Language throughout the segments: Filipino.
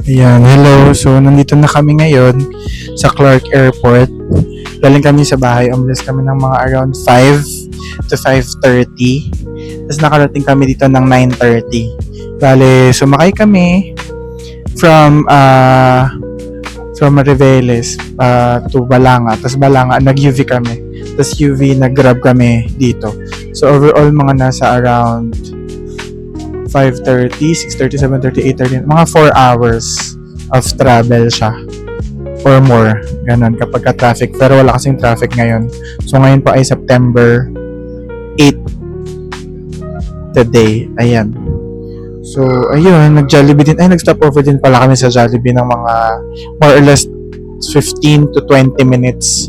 Ayan, hello. So, nandito na kami ngayon sa Clark Airport. Galing kami sa bahay. Umalis kami ng mga around 5 to 5:30. Tapos nakarating kami dito ng 9:30. Bale, sumakay kami from Mariveles to Balanga. Tapos Balanga, nag-UV kami. Tapos UV, nag-grab kami dito. So, overall, mga nasa around 5:30, 6:30, 7:30, 8:30, mga 4 hours of travel siya or more, ganun kapag ka-traffic, pero wala kasing traffic ngayon. So ngayon po ay September 8 today, ayan. So ayun, nag-Jollibee din, nag-stop over din pala kami sa Jollibee ng mga more or less 15 to 20 minutes,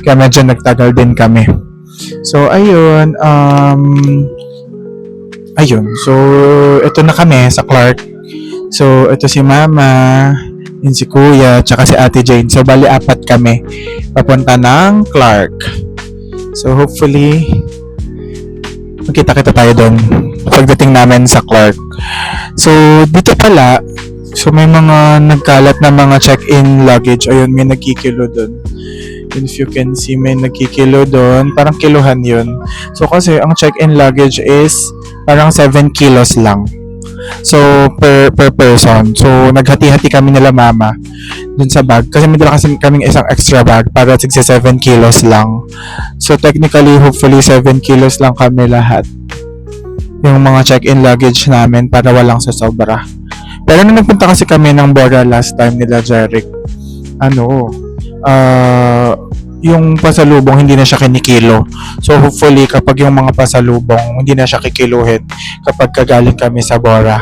kaya medyo nagtagal din kami. So ayun, so ito na kami sa Clark. So ito si Mama, yun si Kuya, tsaka si Ate Jane. So bali 4 kami papunta ng Clark. So hopefully magkita-kita tayo doon pagdating namin sa Clark. So dito pala, so may mga nagkalat na mga check-in luggage. Ayun, may nagkikilo doon. If you can see, may nagkikilo doon. Parang kiluhan yun. So kasi ang check-in luggage is parang 7 kilos lang. So per person. So naghati-hati kami nila Mama dun sa bag. Kasi may dala kasi kaming isang extra bag para 7 kilos lang. So technically, hopefully 7 kilos lang kami lahat. Yung mga check-in luggage namin para walang sasobra. Pero nung nagpunta kasi kami ng Bora last time nila Jeric, yung pasalubong hindi na siya kinikilo. So hopefully kapag yung mga pasalubong hindi na siya kikiluhin kapag kagaling kami sa Bora,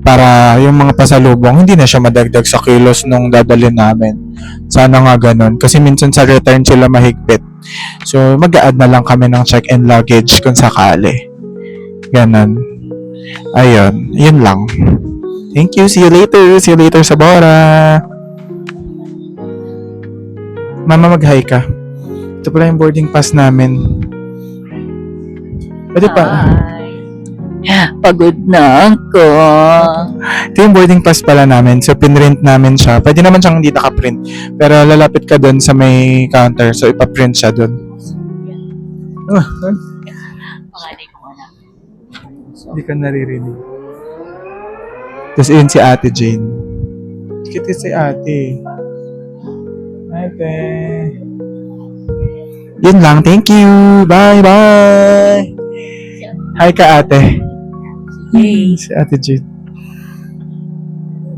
para yung mga pasalubong hindi na siya madagdag sa kilos nung dadalhin namin. Sana nga ganun, kasi minsan sa return sila mahigpit. So mag-a-add na lang kami ng check-in luggage kung sakali. Ganun. Ayun, yun lang. Thank you, see you later sa Bora. Mama, mag-hi ka. Ito pala yung boarding pass namin. Pwede pa. Pagod na ako. Ito yung boarding pass pala namin. So, pinrint namin siya. Pwede naman siyang hindi naka-print. Pero lalapit ka doon sa may counter. So, ipaprint siya doon. Panganay ko anak. Hindi ka naririnig. Tapos, yun si Ate Jane. Kita si Ate. Ate. Yun lang. Thank you. Bye. Hi ka, Ate. Yay. Si Ate Jade.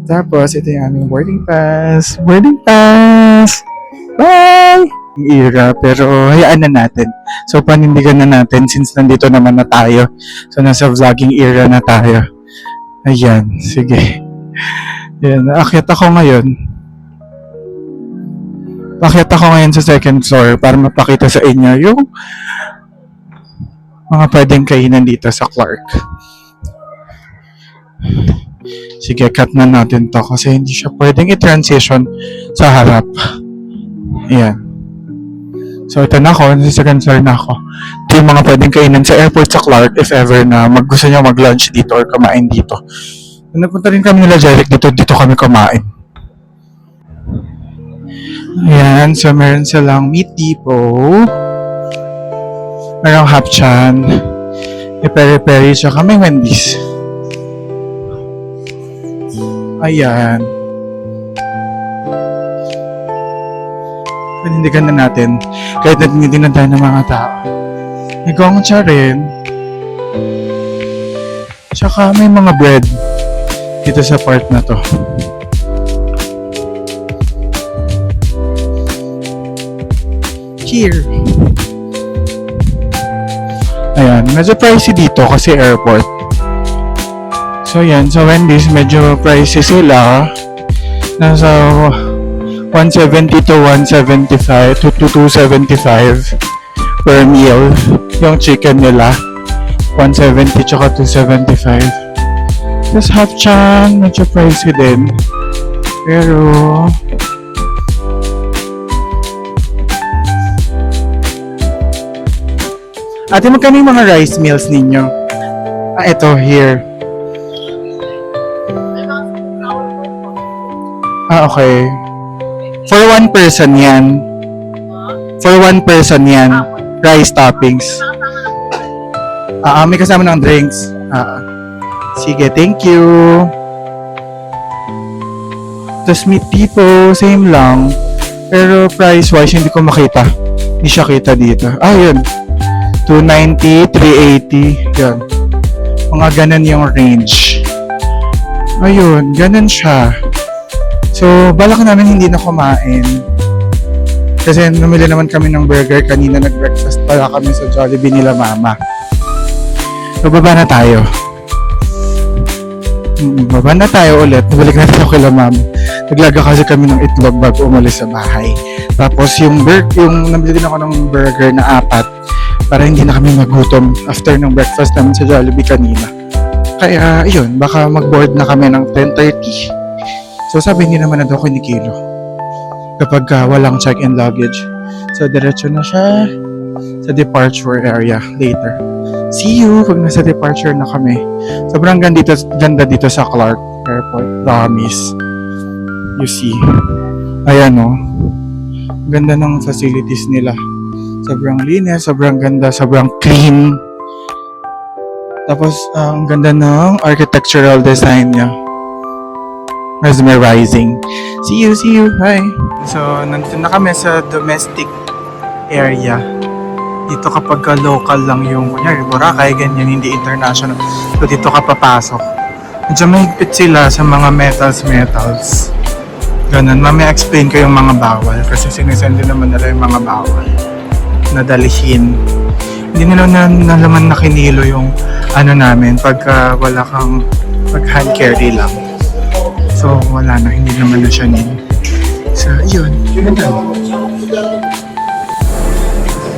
Tapos, ito yung aming boarding pass. Bye! Ang ira, pero hayaan na natin. So, panindigan na natin since nandito naman na tayo. So, nasa vlogging era na tayo. Ayan, sige. Ayan, aakyat ako ngayon sa second floor para mapakita sa inyo yung mga pwedeng kainan dito sa Clark. Sige, cut na natin to kasi hindi siya pwedeng i-transition sa harap. Ayan. So, ito na ako. Nasa second floor na ako. Ito yung mga pwedeng kainan sa airport sa Clark if ever na gusto nyo mag-lunch dito or kumain dito. Nung nagpunta rin kami nila Jeric dito kami kumain. Ayan. So, meron silang Meat Depot. Merong Hapchan. May peri-peri. Tsaka may Wendy's. Ayan. Panindigan na natin. Kahit hindi na tayo ng mga tao. May gongcha rin. Tsaka may mga bread dito sa part na to. Here. Ayan. Medyo pricey dito kasi airport. So yan, sa Wendy's medyo pricey sila. Nasa 170 to 175 to 275 per meal. Yung chicken nila 170 tsaka 275. Tapos Hapchan, medyo pricey din. Pero Ate, magkano yung mga rice meals ninyo? Ito, here. Ah, okay. For one person yan. For one person yan. Rice toppings. May kasama ng drinks. Sige, thank you. Tapos meet people, same lang. Pero price-wise, hindi ko makita. Hindi siya kita dito. Yun. 290, 380. Yun. Mga ganun yung range. Ayun, ganun siya. So, balak namin hindi na kumain. Kasi namili naman kami ng burger. Kanina nag-breakfast pala kami sa Jollibee nila mama. So, baba na tayo. Baba na tayo ulit. Balik na tayo kila mama. Naglaga kasi kami ng itlog bago umalis sa bahay. Tapos yung namili din ako ng burger na 4 para hindi na kami magutom after ng breakfast namin sa Jollibee kanina. Kaya, yun, baka mag-board na kami ng 10:30. So, sabi hindi naman na daw kinikilo kapag walang check-in luggage. So, diretso na siya sa departure area later. See you pag nasa departure na kami. Sobrang ganda dito sa Clark Airport. Promise. You see. Ayan o. Ganda ng facilities nila. Sobrang linis, sobrang ganda, sobrang clean. Tapos, ang ganda ng architectural design niya. Mesmerizing. See you. Bye. So, nandito na kami sa domestic area. Dito kapag local lang yung, kunyari, Boracay, ganyan, hindi international. So, dito ka papasok. Medyo mahigpit sila sa mga metals. Ganun. Mamaya explain ko yung mga bawal kasi sinisend din naman nila yung mga bawal na dalhin. Hindi nila nalaman na kinilo yung namin pagka wala kang hand carry lang. So, wala na. Hindi naman na siya nil. So, yun.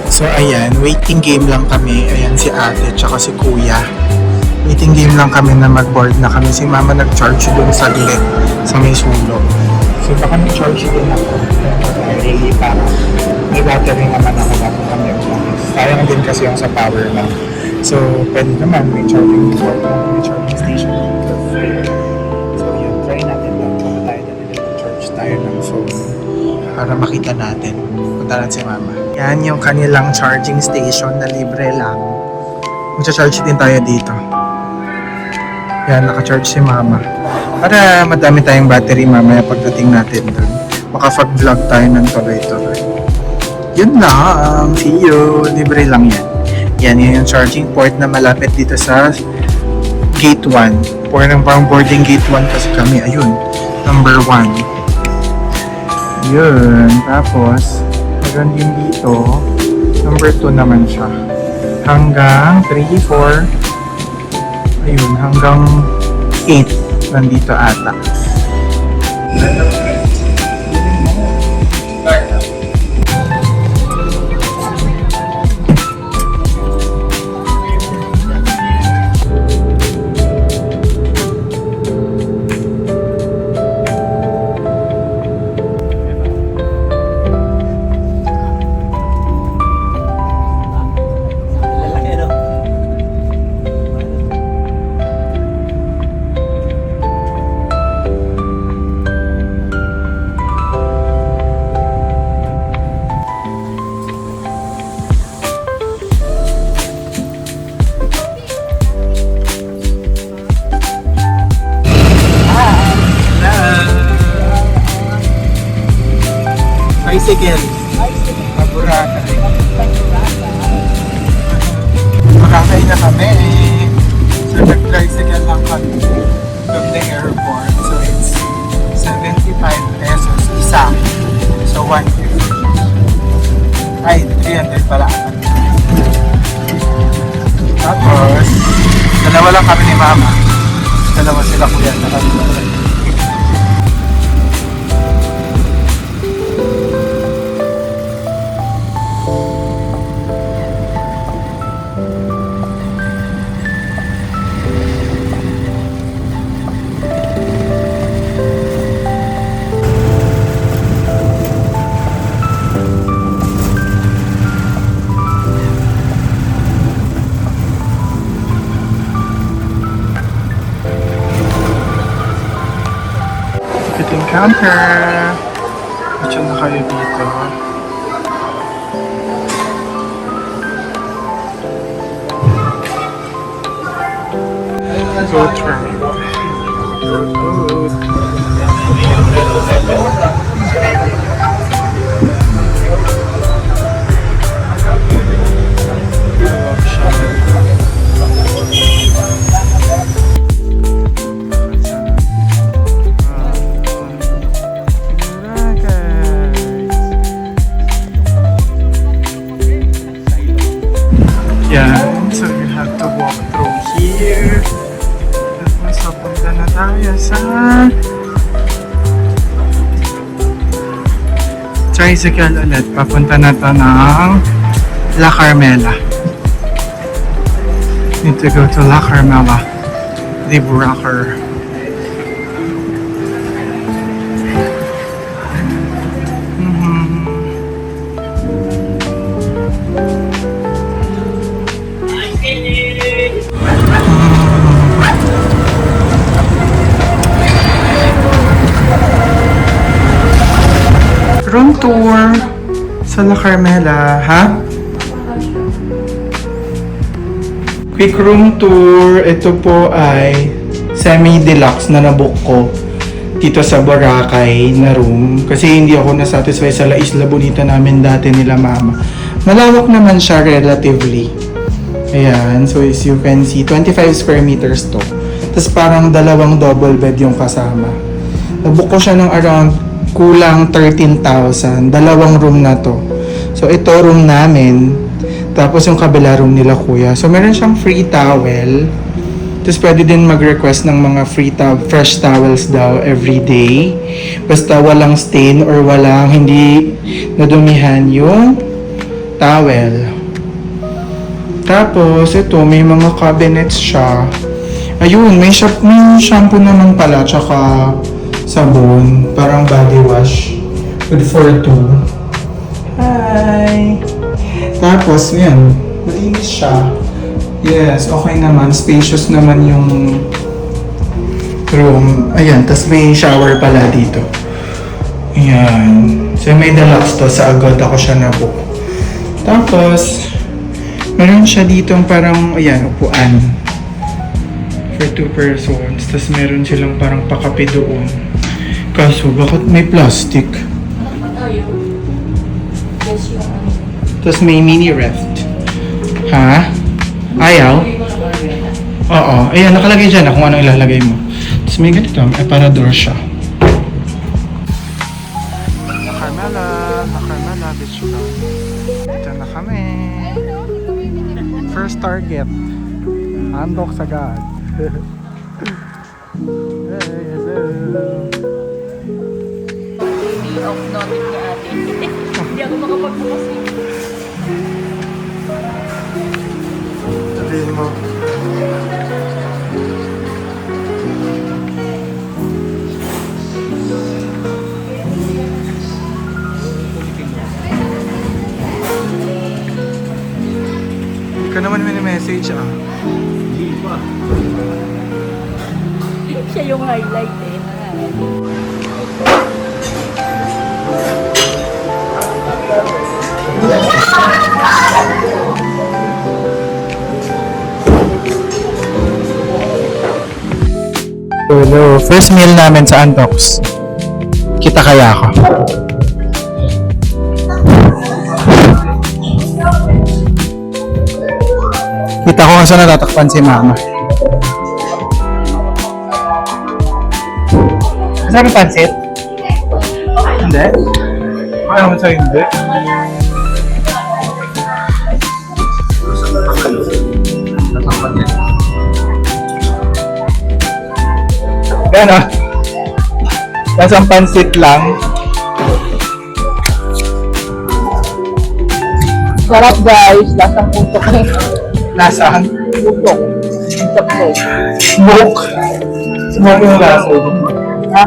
So, ayan. Waiting game lang kami. Ayan si ate tsaka si kuya. Waiting game lang kami na mag-board na kami. Si mama nag-charge doon sa gilid sa may sulok. So, baka nag-charge din ako. Really, para may battery naman ako bago kami. Sayang din kasi yung sa power lang. So, pwede naman. May charging port. May charging station. So, yun. Try natin lang. Kung tayo na nila-charge tayo ng phone para makita natin. Punta natin si mama. Yan yung kanilang charging station na libre lang. Magcha-charge din tayo dito. Yan, naka-charge si mama. Para madami tayong battery mamaya pagdating natin doon. Makapag-vlog tayo ng tuloy-tuloy. Yun lang. See you. Libre lang yan. Yan yung charging port na malapit dito sa gate 1. Parang boarding gate 1 kasi kami. Ayun. Number 1. Yun. Tapos, meron din dito. Number 2 naman siya. Hanggang 3, 4. Ayun. Hanggang 8. Nandito ata. Bicycle. Boracay. Boracay na kami. So, nag-tricycle lang kami from the airport. So, it's 75 pesos isa. So, 150. Ay, 300 pala. Tapos, dalawa lang kami ni mama. Dalawa sila kuya na kami. counter. Diyan na kayo dito. Go try. Yan, so you have to walk through here. Tapos papunta na tayo sa tricycle ulit. Papunta na to ng La Carmela. Need to go to La Carmela. The Buraker. Room tour sa La Carmela, ha? Quick room tour. Ito po ay semi-deluxe na nabook ko dito sa Boracay na room. Kasi hindi ako nasatisfy sa La Isla Bonita namin dati nila mama. Malawak naman siya relatively. Ayan. So as you can see, 25 square meters to. Tapos parang dalawang double bed yung kasama. Nabook ko siya ng around kulang 13,000. Dalawang room na to. So ito room namin. Tapos yung kabila room nila kuya. So meron siyang free towel. Tapos pwede din mag-request ng mga fresh towels daw every day. Basta walang stain or walang hindi nadumihan yung towel. Tapos ito may mga cabinets siya. Ayun, may shampoo naman pala tsaka sabon, parang body wash with for two. Hi! Tapos, yan, malinis siya. Yes, okay naman. Spacious naman yung room. Ayan, tapos may shower pala dito. Ayan. So, may deluxe to. Sa agad ako siya nabook. Tapos, meron siya dito parang, ayan, upuan. For 2 persons. Tapos meron silang parang pakape doon. Kaso, bakit may plastic? Tapos may mini ref. Ha? Ayaw? Oo. Ayan, nakalagay dyan na kung ano ilalagay mo. Tapos may ganito, may parador siya. La Carmela Beach Club. Dito na kami. First target. Andok sagad. Hey, hello. Baby of notif ni ate. Hindi ako makapagbukas eh. Sabihin mo. Hindi ka naman mini-message ah. Siya yung highlight eh. Hello, first meal namin sa Antox. Kita kaya ako. Kita ko kung saan natatakpan si mama. Saan ang pansit? Hindi? Ano naman sa hindi? Gano'n? Lasang pansit lang. Sarap guys, lasang putok eh. Lasang? Putok. Putok eh. Smoke. Smoke yung lasa. Ha?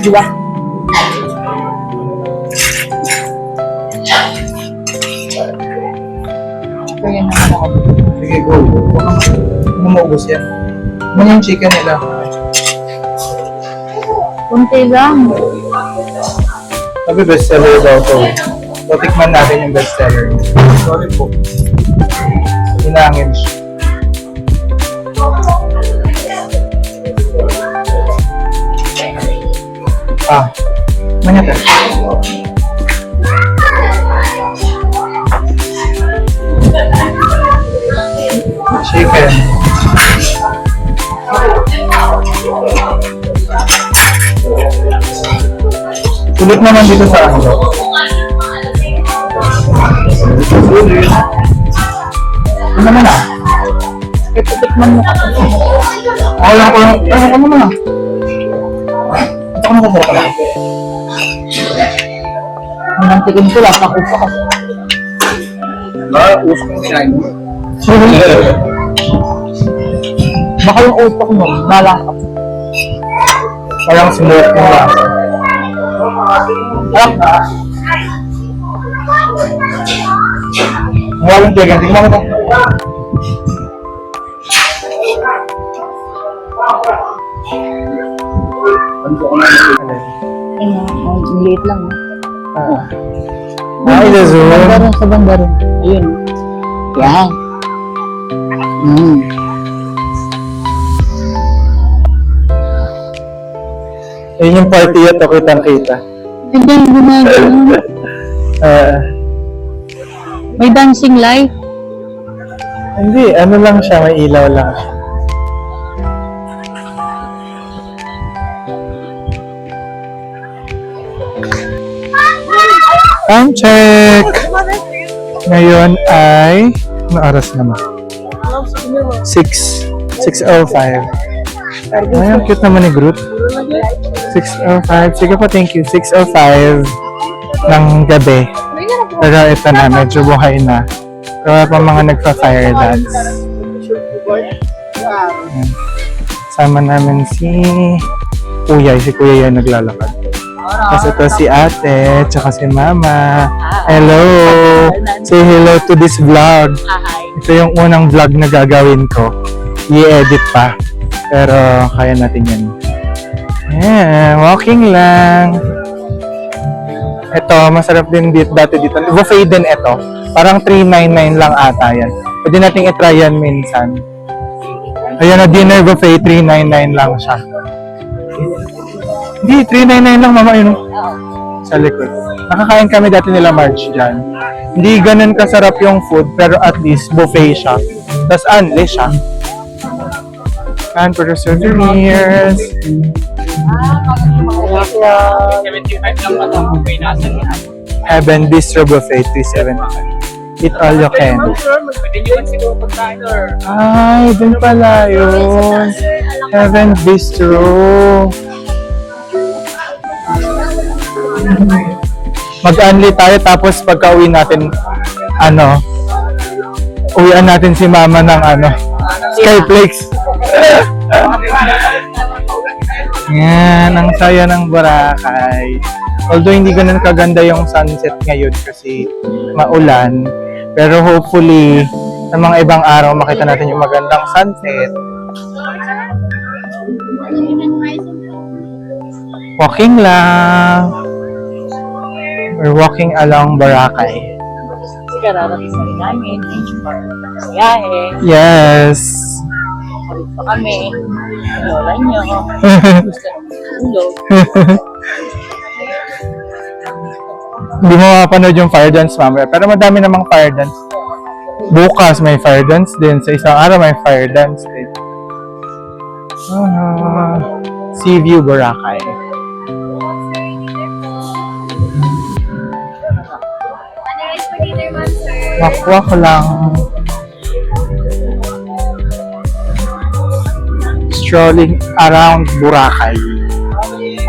Di ba? Kaya naman ako. Sige, go. Huwag kang maubos yan. Ano yung chicken nila? Kunti lang. Sabi bestseller daw to. So, tikman natin yung bestseller. Sorry po. Hinangin siya. Manyata. Chicken. Sulit naman dito sa ano. Ano naman ah? Tikman mo kasi. Ano ko naman ah? Ito ko nakasarap ka lang. Manantikin ko lang. Nakuha ko. Uso kong kinain mo. Baka yung utak mo. Malakap. Parang sinuot mo lang. Walang tiyagan. Tingnan mo ito. Liit lang. Ay, Lazo. Bandaron sa bandaron. Ayun. Yan. Ayun yung party ito, kitang-kita. Hindi, gumagano. May dancing light. Hindi, ano lang siya, may ilaw lang siya. Time check! Ngayon ay... Ano oras naman? 6:05. Ay, ang cute naman ni Groot. 6:05. Sige po, thank you. 6:05 ng gabi. Pero ito na, medyo buhay na. Kaya pa mga nagpa-fire dance. Ayan. Sama namin si Kuya. Si Kuya yung naglalakad. Tapos ito si ate, tsaka si mama. Hello! Say hello to this vlog. Ito yung unang vlog na gagawin ko. I-edit pa. Pero kaya natin yan. Yeah, walking lang. Ito, masarap din dati dito. Buffet din ito. Parang 399 lang ata yan. Pwede nating itry yan minsan. Ayan na, dinner buffet, 399 lang siya. Hindi, 399 lang mama yun. Sa likod. Nakakain kami dati nila March dyan. Hindi ganun kasarap yung food, pero at least buffet siya. Tapos unli siya. And for the souvenirs. 75 lang ba ito? Okay, nasa niya. Heaven Bistro Buffet, 375. Eat all you can. Pwede nyo lang siguro pagkain or... Ay, dun pala yun. Heaven Bistro. Mag-unli tayo tapos pagka-uwi natin, uwian natin si mama ng Skyflakes. Yan, ang saya ng Boracay. Although hindi ganun kaganda yung sunset ngayon kasi maulan. Pero hopefully, sa mga ibang araw makita natin yung magandang sunset. Walking lang. We're walking along Boracay. Kararating sa rin namin. Yahe. Yes. Kulit pa kami. Lola nyo. Gusto ng tulog. Hindi mo mapanood yung fire dance mamaya. Pero madami namang fire dance. Bukas may fire dance din. Sa isang araw may fire dance din. Sea View, Boracay. Wakwak lang. Strolling around Boracay.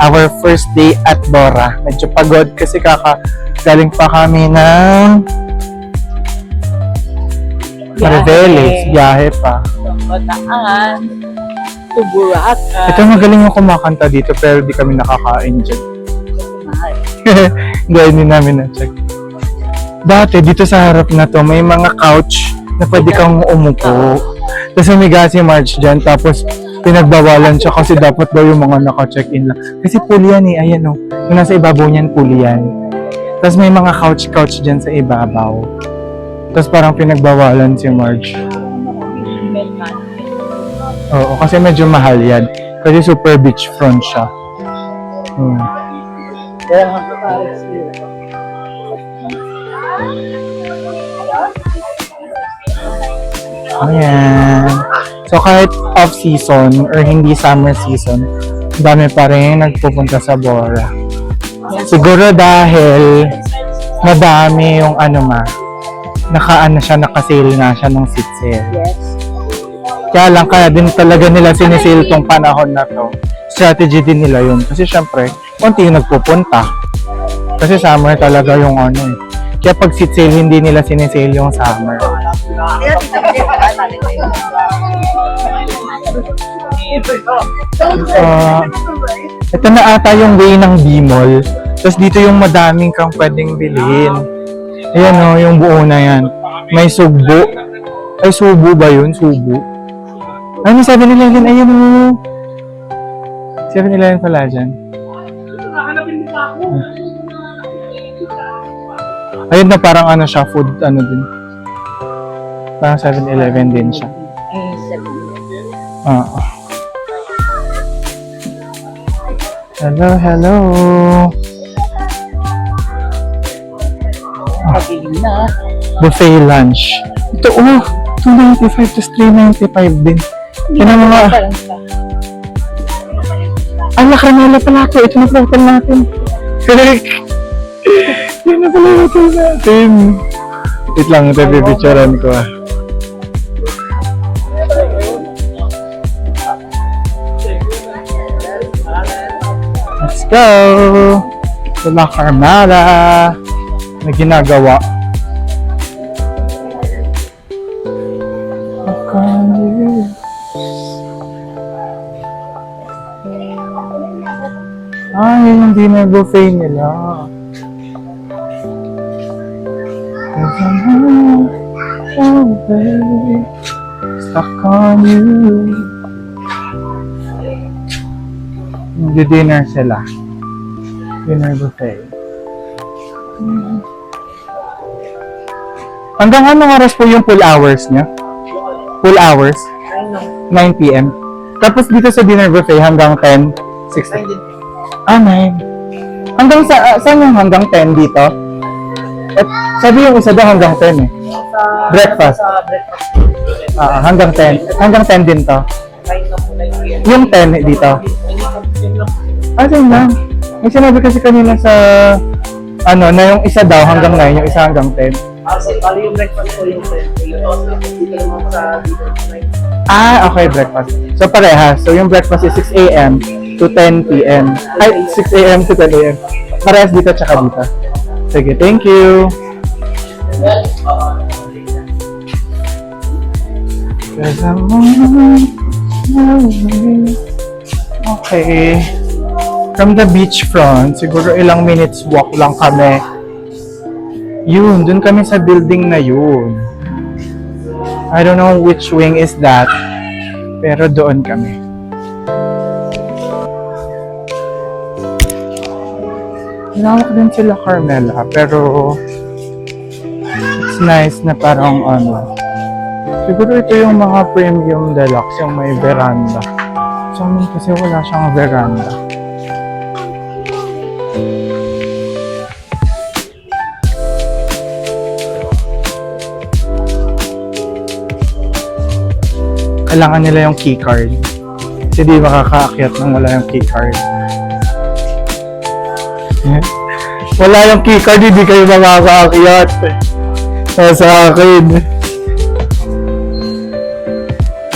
Our first day at Bora. Medyo pagod kasi galing pa kami ng Mariveles. Biyahe pa. Bataan. To Boracay. Ito magaling yung kumakanta dito pero di kami nakakain dyan. Hindi namin na-check. Dati dito sa harap na to may mga couch na pwede kang umupo. Tapos umiga si March dyan. Tapos pinagbawalan siya kasi dapat daw yung mga naka-check-in lang. Kasi pool yan eh, ayan o. Yung nasa ibabaw niyan, pool yan. Tapos may mga couch-couch dyan sa ibabaw. Tapos parang pinagbawalan si Marge. Oo, kasi medyo mahal yan. Kasi super beachfront siya. Kaya nga po Paris yun. Ayan. So kahit off-season or hindi summer season, dami pa rin nagpupunta sa Bora. Siguro dahil madami yung naka-sale na siya ng seat sale. Yes. Kaya lang, kaya din talaga nila sinisale tong panahon na to. Strategy din nila yun. Kasi syempre, konti yung nagpupunta. Kasi summer talaga yung Kaya pag seat sale, hindi nila sinisale yung summer. Ito na ata yung way ng D-Mall. Tapos dito yung madaming kang pwedeng bilhin. Ayan o, yung buo na yan. May subo. Ay, subo ba yun? Subo. Ay, may 7-Eleven. Ayan o. 7-Eleven pala dyan. Ayun na parang siya, food din. Parang 7-Eleven din siya. Oo. Hello, hello. Pagiging na. Buffet lunch. Ito, $2.95 to $3.95 din. Yan ang mga... Ala, kanala pala ito. Ito na pala hotel natin. Correct. Yan na pala hotel natin. Wait lang, ito pipicturean ko Let's go! Sa La Carmela. May ginagawa. Yan yung dinner buffet nila. Stuck on you. Nag-dinner sila. Dinner buffet. Hanggang anong oras po yung pool hours niya? Pool hours? 9 p.m. Tapos dito sa dinner buffet hanggang 10? 6? 9. Hanggang saan yung hanggang 10 dito? At sabi yung isa daw hanggang 10 eh. Breakfast. Hanggang 10. Hanggang 10 din to. Yung 10 dito. Same lang. May sinabi kasi kanina sa na yung isa daw hanggang 9, yung isa hanggang 10. Bali yung breakfast ko yung Okay, breakfast. So parehas. So yung breakfast is 6 a.m. to 10 p.m. Ay, 6 a.m. to 10 a.m. Parehas dito tsaka dito. Sige, thank you. Okay. From the beachfront, siguro ilang minutes walk lang kami. Yun, dun kami sa building na yun. I don't know which wing is that, pero doon kami. Hinawak din sila Carmela, pero it's nice na parang siguro ito yung mga premium deluxe, yung may veranda. Sa amin kasi wala siyang veranda. Kailangan nila yung keycard. Kasi di makakaakyat nang wala yung keycard. Wala yung keycard, hindi kayo makakaakyat. Sa akin.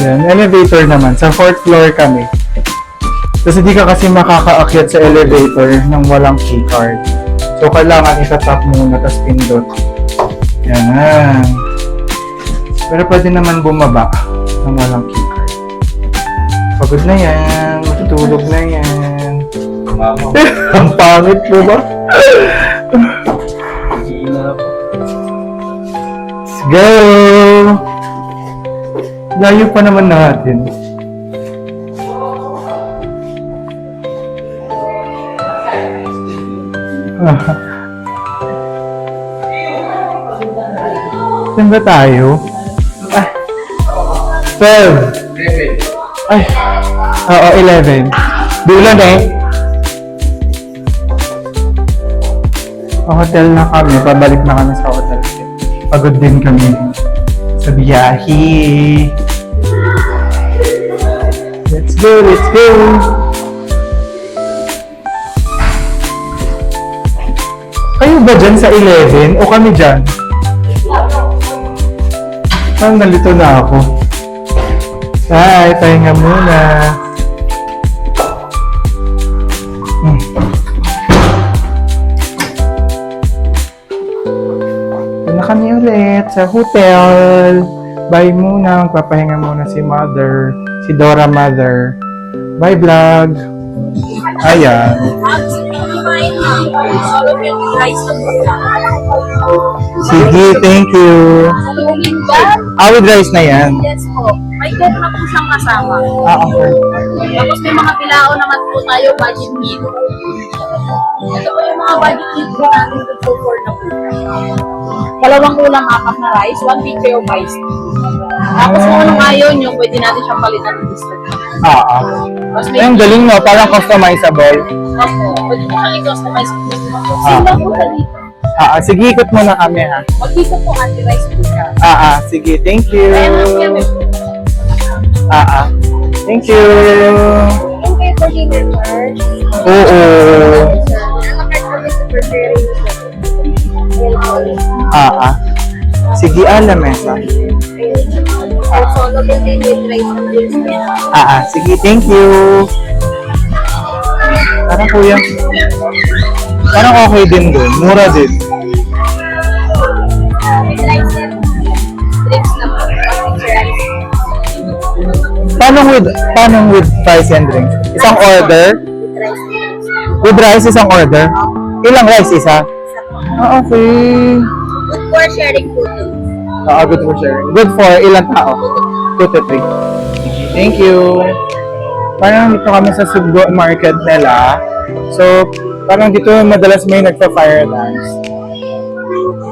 Yan, elevator naman. Sa 4th floor kami. Kasi di ka kasi makakaakyat sa elevator nang walang keycard. So, kailangan itatap muna, tapos pindot. Yan. Pero pwede naman bumaba nang walang keycard. Pagod na yan. Matutulog na yan. Ang pangit mo ba? Let's go! Layo pa naman natin. Saan ba tayo? Ah, 12. Ay, oo, 11. Dulo na eh. Hotel na kami. Pabalik na kami sa hotel. Pagod din kami sa biyahe. Let's go, let's go! Kayo ba dyan sa 11? O kami dyan? Nalito na ako. Ay, pahinga muna. Ito na kami ulit sa hotel. Bye muna. Magpapahinga muna si Mother. Si Dora Mother. Bye vlog. Ayan. Sige, thank you. Salungin ba? With rice na yan. Yes po. May ganun na po siyang kasama. Okay. Tapos may mga bilao naman po tayo, budget meal. Ito po yung mga budget meal po natin to for na po. Dalawang ulam, 4 na rice, 1 pizza o rice. Tapos kung anong ayaw nyo, pwede natin siyang palitan ng gusto. Tapos may Ang galing mo, parang customizable. Opo, pwede mo siyang i-customize kung gusto mo. Ah. Same lang po sa dito. Sige, ikot muna kami ha. Mag-isa po anti-rice po siya. Sige, thank you. Kaya lang kami po. Thank you. Okay for dinner, sir. Oo. Nakakart kami sa preparing. Sige, lamesa. Solo din with rice. Sige, thank you. Parang kuya. Parang okay din dun. Mura din. With rice and drinks na po. Paano with rice and drinks? Isang order? With rice, isang order? Ilang rice? Isa? Okay. Good for sharing food. Good for sharing. Good for ilang tao? 2 to 3. Thank you. Parang dito kami sa Sugbo Market nila. So, parang dito madalas may nagpa-fire dance.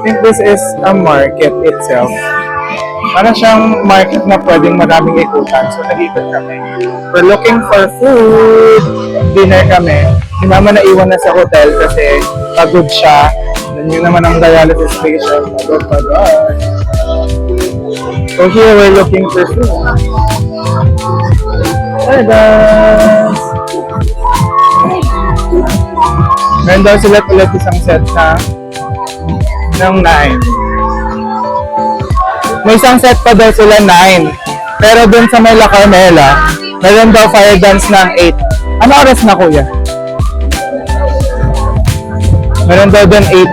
I think this is a market itself. Parang siyang market na pwedeng maraming ikutan. So, nag-ikot kami. We're looking for food. Dinner kami. Si Mama naiwan na sa hotel kasi pagod siya. Then yun naman ang dialysis patient. Pagod. So here we're looking for food. Hi guys! Meron daw sila ulit isang set na ng 9. May isang set pa daw sila 9. Pero dun sa may La Carmela, meron daw fire dance ng 8. Ano oras na kuya? Meron daw dun 8.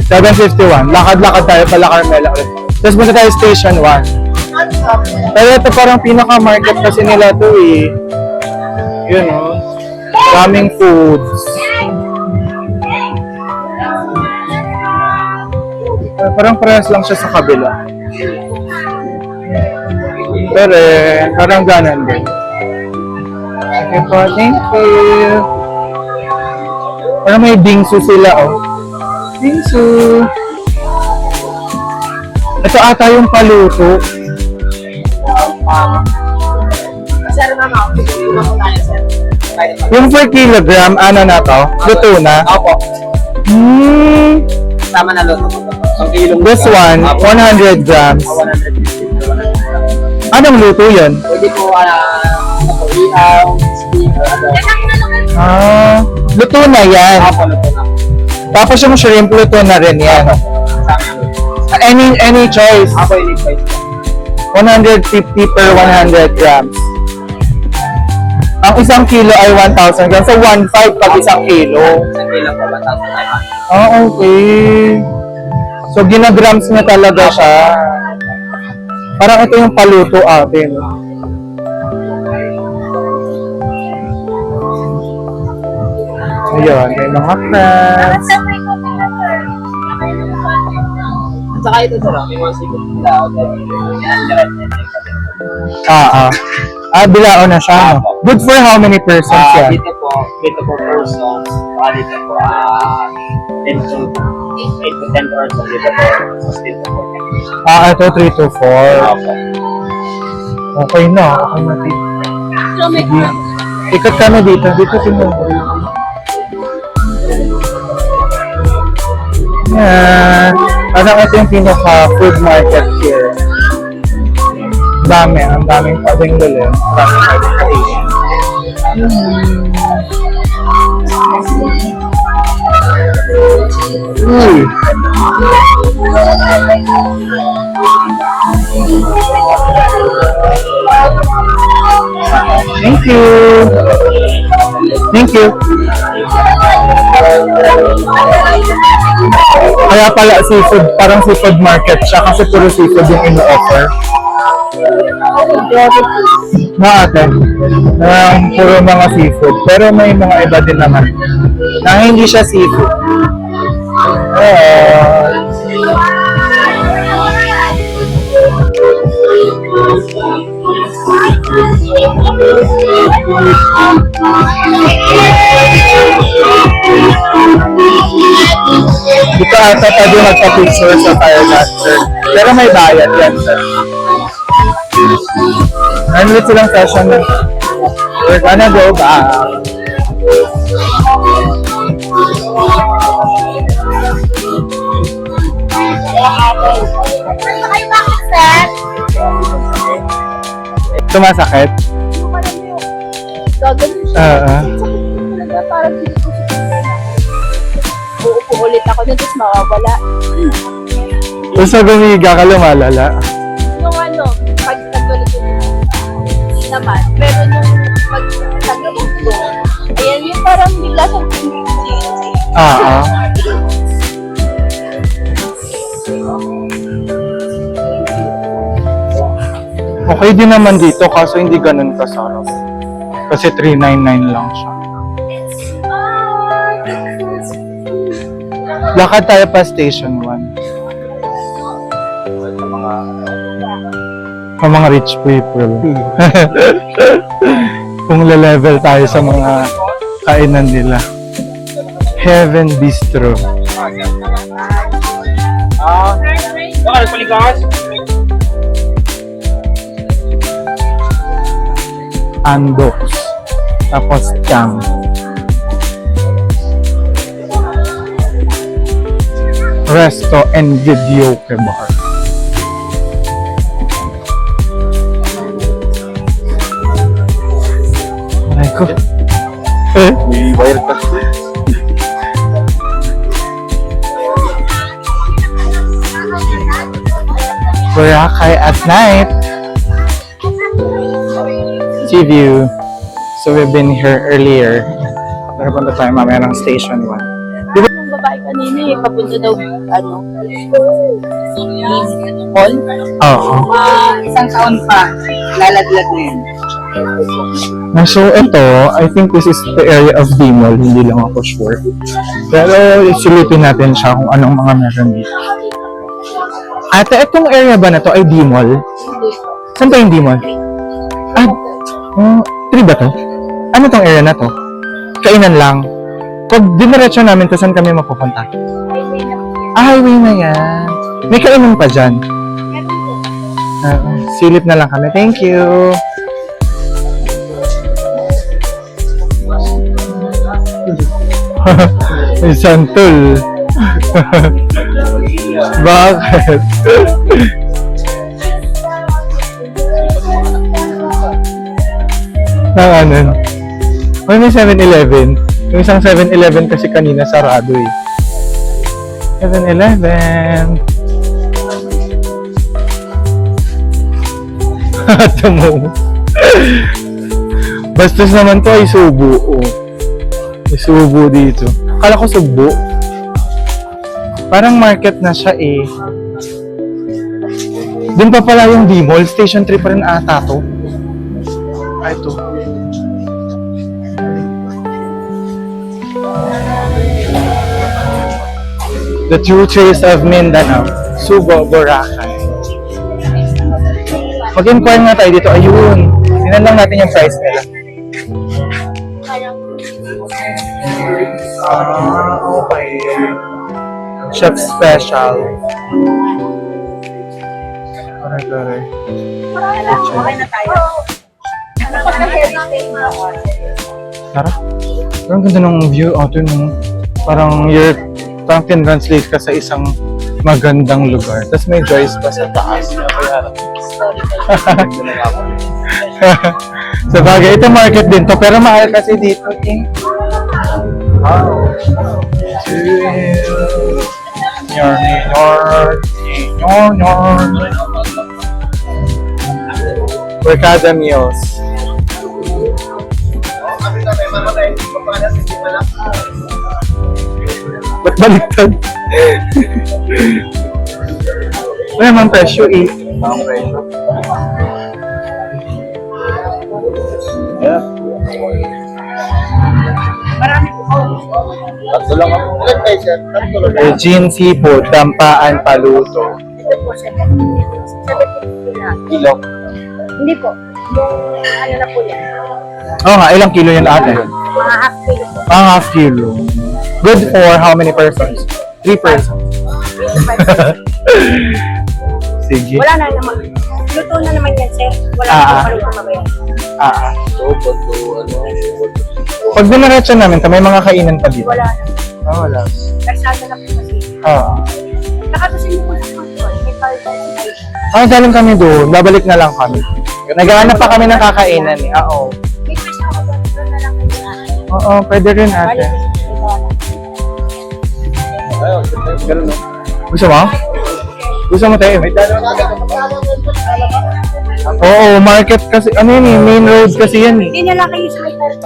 7:51. Lakad-lakad tayo pa La Carmela ulit. Tapos punta tayo Station 1. Pero ito parang pinaka-market kasi nila to eh. Yun o. Daming foods. Parang parehas lang siya sa kabila. Pero parang ganan din. Okay po, thank you. Parang may bingsu sila oh. Bingsu. Ito ata yung paluto. Sir, mama, tayo, sir. Yung per kilogram, ano na to? Luto na? Opo. Tama na luto. Ang kilong This one, 100 grams. 150. Anong luto yun? Pwede po, ihaw, steam, Luto na yan. Opo, luto na. Tapos yung shrimp, luto na rin yan. Any choice. Ako yung choice. 150 per 100 grams. Ang isang kilo ay 1,000 grams. So, 1.5 pag isang kilo. Isang kilo po, 1,500. Okay. So, ginagrams niya talaga siya. Parang ito yung paluto atin. Ayun, may mga crabs. At saka ito, sir, may mga sigot na Bilao na siya. No? Good for how many persons yan? Dito po person, bali ito po, 10 to 8 to 10 hours of dito po, still po. Ito 3 to 4. Opo. Okay na. Okay na dito. So, may Ikot kami dito. Dito tingnan mo. Yan. Parang ito yung pinaka-food market here. Dami. Ang daming pwedeng dali. Maraming pwedeng kainin. Uy. Thank you. Thank you. Kaya pala seafood, parang seafood market siya kasi puro seafood yung ino-offer. Na ate, puro mga seafood. Pero may mga iba din naman na hindi siya seafood. Dito ata pwede magpa-picture sa fire dancer. Pero may bayad yan, sir. Ano silang session? We're gonna go back. Sumasakit? gagawin siya. Talaga, parang uupo ulit ako na, tapos mawawala. Tapos pag umiga ka, lumalala. Yung ano, pag nagtulit yung naman, pero nung pag nag-upo, ayan yung parang bigla siyang Okay din naman dito kaso hindi ganun kasarap. Kasi 399 lang siya. Lakad tayo pa station 1. Sa mga rich people. Kung le-level tayo sa mga kainan nila. Heaven Bistro. Baka nagpaligas? Andox. Tapos Chang. Resto and Videoke Bar. Ay ko. May wire ka. Boracay at night. Sea view. So we've been here earlier. Pero punta tayo mamaya ng station 1. yung babae kanina eh, papunta daw, ano, hall. Oo. Isang taon pa, lalaglag na yan. So ito, I think this is the area of D-Mall. Hindi lang ako sure. Pero silipin natin siya kung anong mga meron dito. Ate, itong area ba na to ay D-Mall? Saan to yung D-Mall? Ah, 3 ba to? Ano tong area na to? Kainan lang. Pag diniretso namin, to saan kami mapupunta? Highway na yan. May kainan pa dyan. Silip na lang kami. Thank you. May santol. Bakit? Ano? May 7-Eleven. Yung isang 7-Eleven kasi kanina sarado eh. 7-Eleven. Tumo. Bastos naman to ay subo. Oh. May subo dito. Akala ko subo. Parang market na siya eh. Doon pa pala yung D-Mall. Station 3 pa rin ata to. Ay, ito. The True Taste of Mindanao. Subo, Boracay. Mag-inquire nga tayo dito. Ayun. Tingnan lang natin yung price nila. Okay. Chef special. Pare-pare. Okay na tayo. Kapag na-heritage na ako. Tara. Parang ganda ng view. Ito nung parang parang tin-translate ka sa isang magandang lugar. Tapos may Joyce pa sa taas. Sa bagay, ito market din to. Pero mahal kasi dito eh. Mercado Meals. Ba't baliktad? Wala naman presyo eh. Ang presyo. Regine Seafood, Tampaan, Paluto. Ito po, 750 lang. Kilo. Hindi po. Yung ano na po yan. Oo nga, ilang kilo yan ate? Mga half kilo po. Half kilo. Good for how many persons? 3 persons. Sige. Wala na naman. Luto na naman yan, sir. Wala na po paluto mabayan. Pag dinaretso namin, may mga kainan pa dito. Wala na. Wala. Karsada na po kasi. Nakatusin niyo po sa control. May card. Galing kami doon. Babalik na lang kami. Naghahanap pa kami ng kakainan eh. Oo. May pwede ako doon na lang kayo. Oo, pwede rin ate. Gusto mo? Gusto mo tayo? Oo, market kasi, ano yun eh, main road kasi yan eh. Hindi na lang kayo sa may card.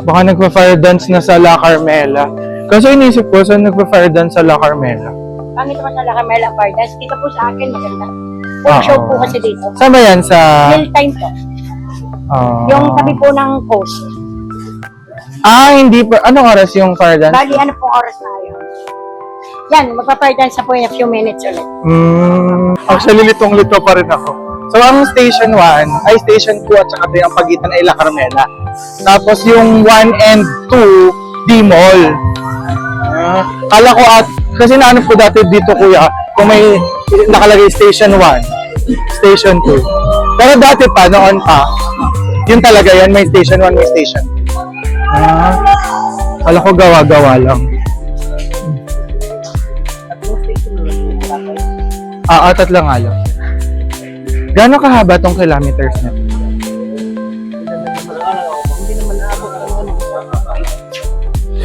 Baka nagpa-fire dance na sa La Carmela. Kaso inisip ko, saan nagpa-fire dance sa La Carmela? Pangit naman sa La Carmela Pardas. Dito po sa akin, maganda. Food show po kasi dito. Saan ba yan? Sa... Meal time po. Yung tabi po ng coast. Hindi pa. Anong oras yung fire dance? Bali, ano pong oras na ngayon? Yan, magpa-fire dance na po in a few minutes ulit. Actually, litong-lito pa rin ako. So, ang Station 1, ay Station 2 at saka yung pagitan ay La Carmela. Tapos yung 1 and 2, D-Mall. Kala ko kasi naanap ko dati dito kuya, kung may nakalagay Station 1, Station 2. Pero dati pa, noon pa, yun talaga yan, may Station 1, may Station 2. Kala ko gawa-gawa lang. Tatlo nga lang. Gano'ng kahaba tong kilometers na?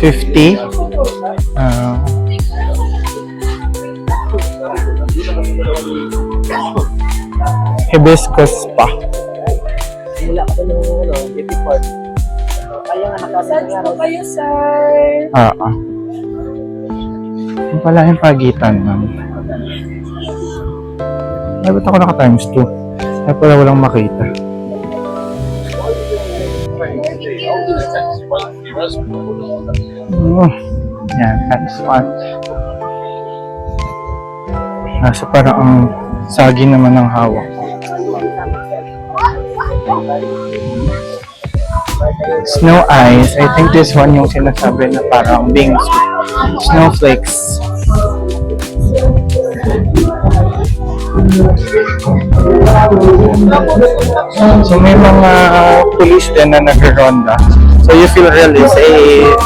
50? Hibiscus pa. Massage po kayo, sir. Yung pala yung pagitan ng... Ay, ba't ako naka times 2? Ay, pala walang makita. Yan, times 1. Nasa parang ang sagi naman ng hawak ko. Snow ice. I think this one yung sinasabi na parang being snowflakes. So may mga police din na nag-ronda. So you feel really safe.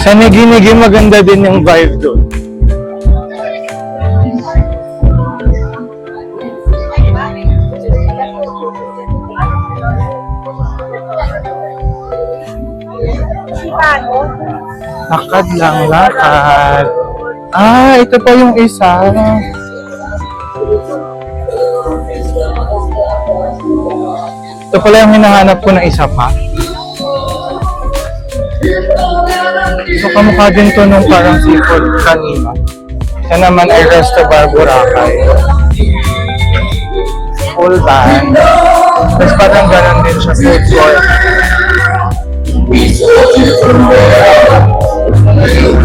Sa Nigi-Nigi maganda din yung vibe doon. Lakad lang, lakad. Ito pa yung isa. Ito pala yung hinahanap ko na isa pa. So, kamukha din to nung parang seafood kanina. Ito naman ay Resto Bar Boracay. Full band. Tapos parang ganun din siya, food court. Ayan.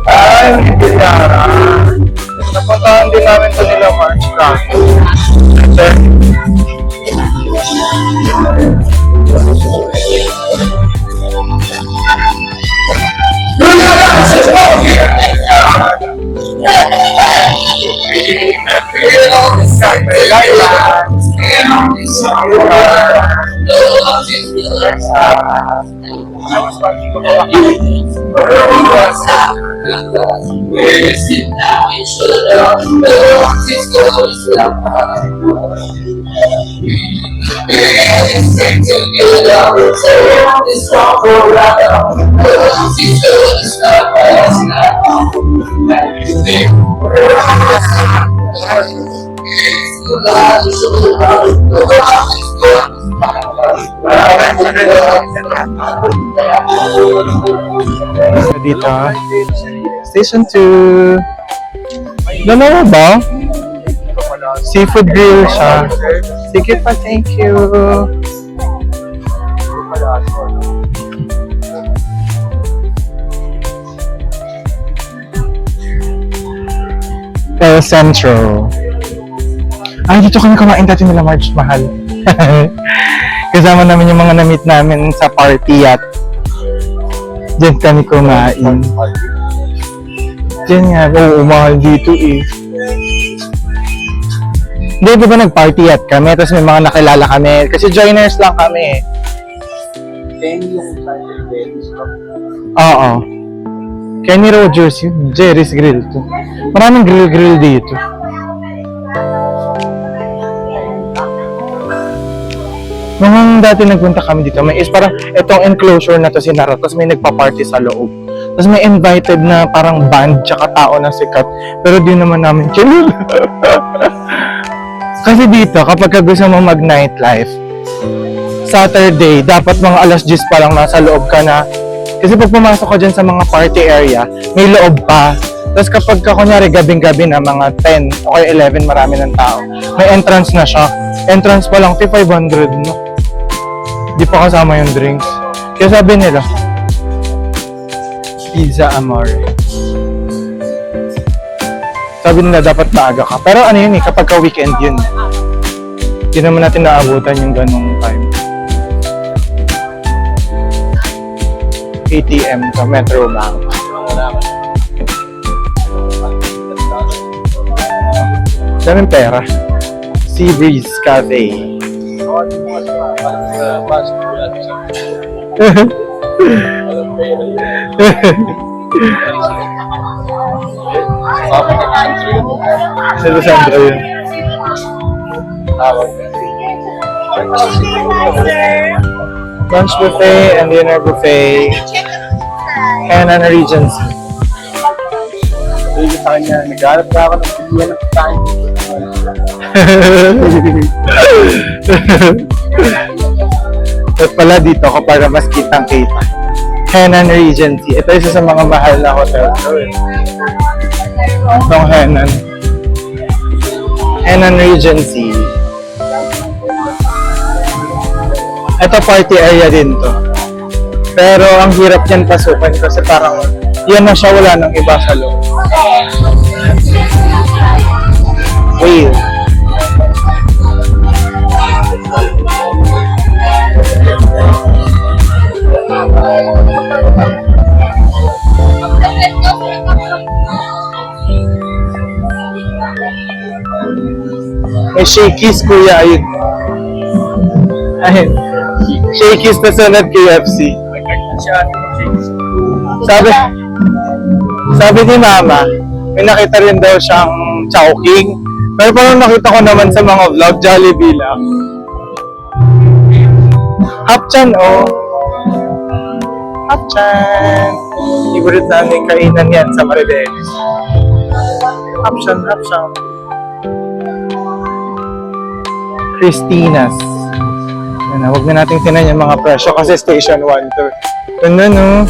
Ay, hindi Yara. Napuntahan din namin ito nila March Cafe. Dito. Station 2. Dalawa ba? Seafood grill siya. Sige pa, thank you. El Centro. Ay, dito kami kumain dati nila March Mahal. Kasama namin yung mga na-meet namin sa party at diyan kami kumain. Diyan nga, oo, mahal dito eh. Hindi, di ba nag-party at kami, tapos may mga nakilala kami. Kasi joiners lang kami eh. Oo. Kenny Rogers yun. Jerry's Grill to. Maraming grill dito. Nung dati nagpunta kami dito, may is parang itong enclosure na to sinara, tapos may nagpa-party sa loob. Tapos may invited na parang band tsaka tao na sikat. Pero di naman namin chill. Kasi dito, kapag gusto mo mag-nightlife, Saturday, dapat mga alas 10 pa lang nasa loob ka na. Kasi pag pumasok ka dyan sa mga party area, may loob pa. Tapos kapag ka, kunyari, gabing-gabi na, mga 10 o kaya 11, marami ng tao, may entrance na siya. Entrance pa lang, 500, no? Di pa kasama yung drinks. Kaya sabi nila, Pizza Amore. Sabi nila dapat maaga ka. Pero ano yun eh, kapag ka weekend yun. Hindi naman natin naabutan yung ganong time. ATM sa Metro Bank. Daming pera. Sea Breeze Cafe. Sa Sandra yun. Lunch buffet and dinner buffet. Henan Regency. Hindi sa kanya, nag-aalap na ako ng pilihan ng time. At pala dito ako para mas kitang-kita. Henan Regency. Ito isa sa mga mahal na hotel. Itong Henan. Henan Regency. Ito party area din to. Pero ang hirap yan pasukan kasi parang yan na siya, wala nang iba sa loob. Whale. May Shakey's kuya, ayun. Ayun. Shakey's na sunod KFC. Sabi ni Mama, may nakita rin daw siyang Chowking. Pero parang nakita ko naman sa mga vlog, Jollibee lang. Hapchan, oh. Hapchan. Favorite namin kainan yan sa Maribeles. Hapchan. Christina's. Yan, huwag na natin tinan yung mga presyo kasi station 1 to. Ano, no?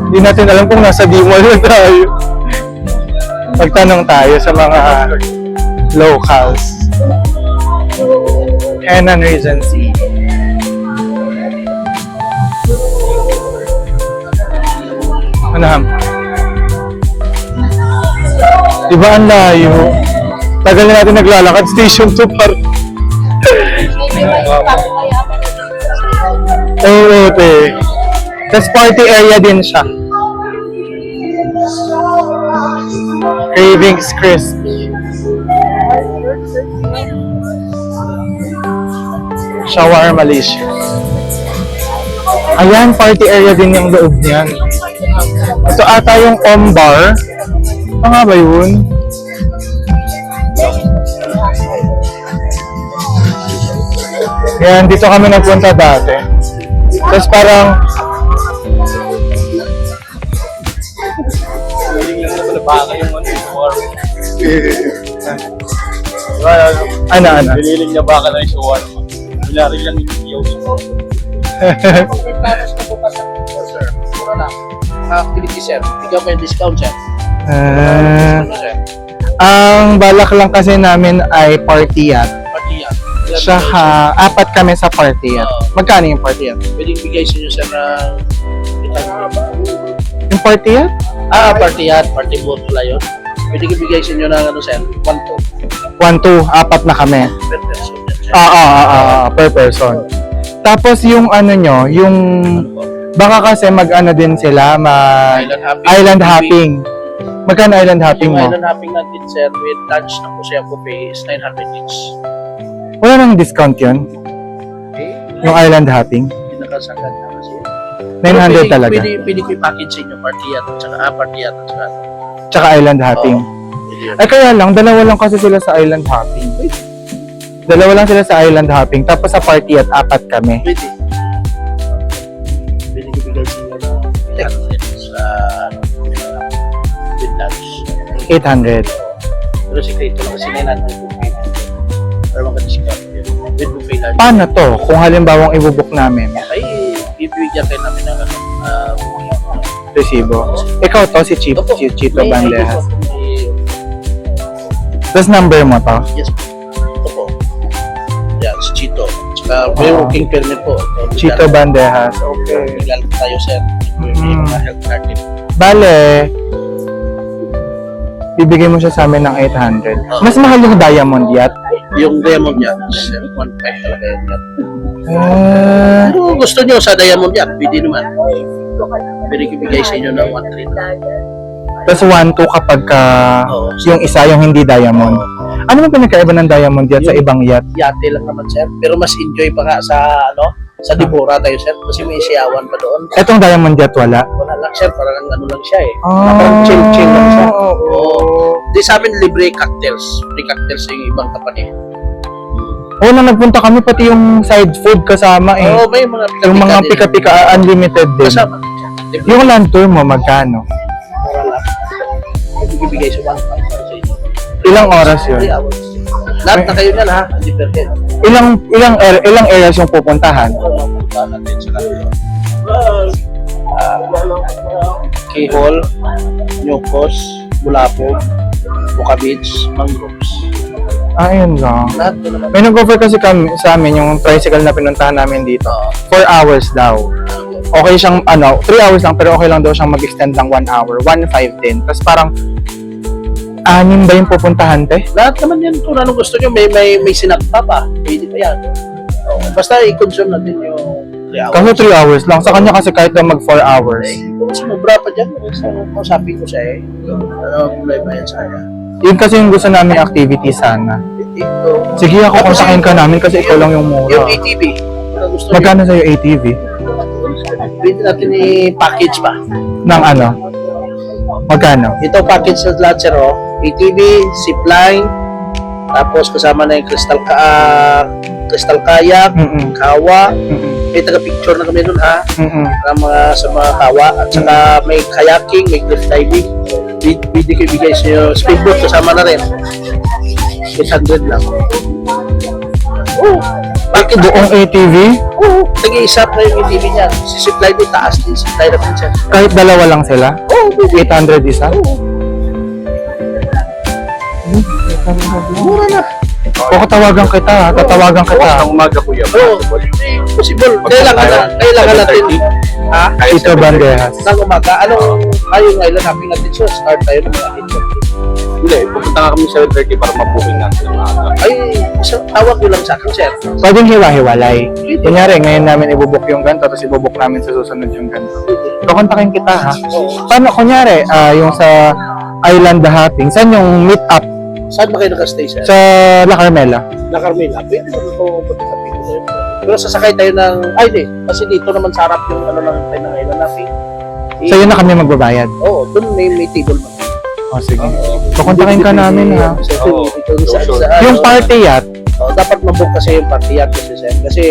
Hindi natin alam kung nasa D-Mall na tayo. Magtanong tayo sa mga locals. Henan Regency. Ano ham? Diba ang layo? Tagal na natin naglalakad. Station 2 par. Oo, te. Tapos party area din siya. Cravings Crispy. Shawarma Malaysia. Ayan, party area din yung loob niyan. Ito ata yung Ombar. Ano nga ba yun? Yan, dito kami nagpunta dati. Tapos parang ano? Piniling niya baka na yung shawarma. Binari lang yung iyaw sa Activity, sir. Bigyan mo yung discount, sir. Ah, Ano, sir? ang balak lang kasi namin ay party yacht. Party yan. Tsaka, 4 kami sa party yacht. Magkano yung party yacht? Pwedeng bigay sa inyo, sir, ng... Yung party yacht? Party yan. Party boat pala yun. Pwedeng ibigay sa inyo ng, ano, sir, 1-2 1, 2, 4 na kami. per person. Yan, sir. Per person. Tapos yung ano nyo, yung baka kasi mag-ano din sila, island hopping. Magkano island hopping Yung mo? island hopping natin, sir, with lunch na po siya buffet is 900 each. Wala nang discount yun? Okay? Yung island hopping? Hindi nakasanggan na kasi. 900 talaga. Pwede ko i-package sa inyo, party yan. At saka, party yan. At saka, Tsaka island hopping. pwede yun. Ay kaya lang, dalawa lang kasi sila sa island hopping. Dalawa lang sila sa island hopping. Tapos sa party at 4 kami. Pwede. Pwede ko bigay sa inyo ng 800 sa with lunch. 800. Pero sekreto lang kasi 900 buffet. Pero maka-discount yun. With buffet lunch. Paano to? Kung halimbawang ibubuk namin, Ay, bibigyan kayo namin ng resibo. Ikaw to, si Chito may Bandejas. ID po, may- Tapos number mo to? Yes po. Ito po. Yan, si Chito. Tsaka may working permit po. Ito, Chito legal- Bandejas. Okay. Legal tayo, sir. May mga health card din. Bale, bibigay mo siya sa amin ng 800. Mas mahal yung diamond yacht. Yung diamond yan, 1.5 talaga yan. Ah, Pero gusto nyo sa diamond yan, pwede naman. Pwede ko bigay sa inyo ng 1.3. tapos 1-2 kapag Oo. yung isa yung hindi diamond. Ano ba pinagkaiba ng diamond yacht sa ibang yacht? Yate lang naman, sir. Pero mas enjoy pa nga sa, sa Dibora tayo, sir. Kasi may siyawan pa doon. Etong diamond yacht wala. Wala lang, sir. Parang ano lang siya eh. Ah, Parang chill-chill lang siya. oo. Di sa amin, libre cocktails. Free cocktails yung ibang kapatid. Oo, nang nagpunta kami pati yung side food kasama eh. Oo, may mga pika-pika Yung mga din. pika-pika unlimited din. Kasama. Libre. Yung land tour mo, magkano? Mura lang. Pwede ko bigay sa 1.5 para sa inyo. Ilang oras 3 yun? hours. Lahat na kayo yan, ha? Hindi per head. Ilang areas yung pupuntahan? Punta natin sa kanila. Kihol, Nyokos, Bulapog, Buka Beach, Mangroves. Ayun lang. Lahat ko naman. May nag-offer kasi kami, sa amin yung tricycle na pinuntahan namin dito. 4 hours daw. Okay siyang, 3 hours lang, pero okay lang daw siyang mag-extend ng 1 hour. 1.5 din. Tapos parang, 6 ba yung pupuntahan, te? Lahat naman yan kung anong gusto nyo. May sinagpa pa. Pwede pa yan. Basta i-consume natin yung 3 hours. Kasi 3 hours lang. Sa kanya kasi kahit na mag 4 hours. Kung sumubra pa dyan, kausapin ko siya eh. Ano ang problema yan sa kanya? Yun kasi yung gusto namin activity sana. Ito. Sige ako, kontakin ka namin kasi ikaw lang yung Yung mura. ATV. Kung gusto nyo, Magkano sa'yo ATV? pwede natin i-package pa. Ng ano? Magkano? Ito package sa lahat, sir, oh. ATV, zipline, tapos kasama na yung crystal kayak, Mm-mm. kawa. Mm-mm. May taga-picture na kami nun, ha? Mm-mm. Sa mga kawa. At saka may kayaking, may cliff diving. Pwede ko ibigay sa inyo. Speedboat kasama na rin. 800 lang. Oh, Bakit Buong ATV? Oo, nag-iisap na yung ATV niya. Si-supply din, taas din, supply na siya. Kahit dalawa lang sila? Oo, 800 isa? mura na. O katawagan kita, ha? Tatawagan kita. Ang umaga kuya. Oo, possible. Kailangan natin. Ha? Tito Bandejas. Nang umaga, anong ayong island namin natin so start tayo ng mga 8:30. Hindi, pupunta nga kami sa 7:30 para mabuking natin ng maaga. Ay, isang tawag nyo lang sa akin, sir. Pwedeng hiwa-hiwalay. Kunyari, ngayon namin ibubuk yung ganito, tapos ibubuk namin sa susunod yung ganito. Kukontakin kita, ha? Paano, kunyari, yung sa Island Hopping, saan yung meet up? Saan ba kayo nakastay, sir? Sa La Carmela. Na Carmela. Pwede naman po punta sa Pinoy. Pero sasakay tayo ng, ay di, kasi dito naman sa harap yung ano lang tayo ng island natin. So yun na kami magbabayad. Oo, doon may table man. O sige. Kukontakin ka namin, ha? Oo. Yung party yacht, dapat mabook kasi yung party yacht kasi sir. Kasi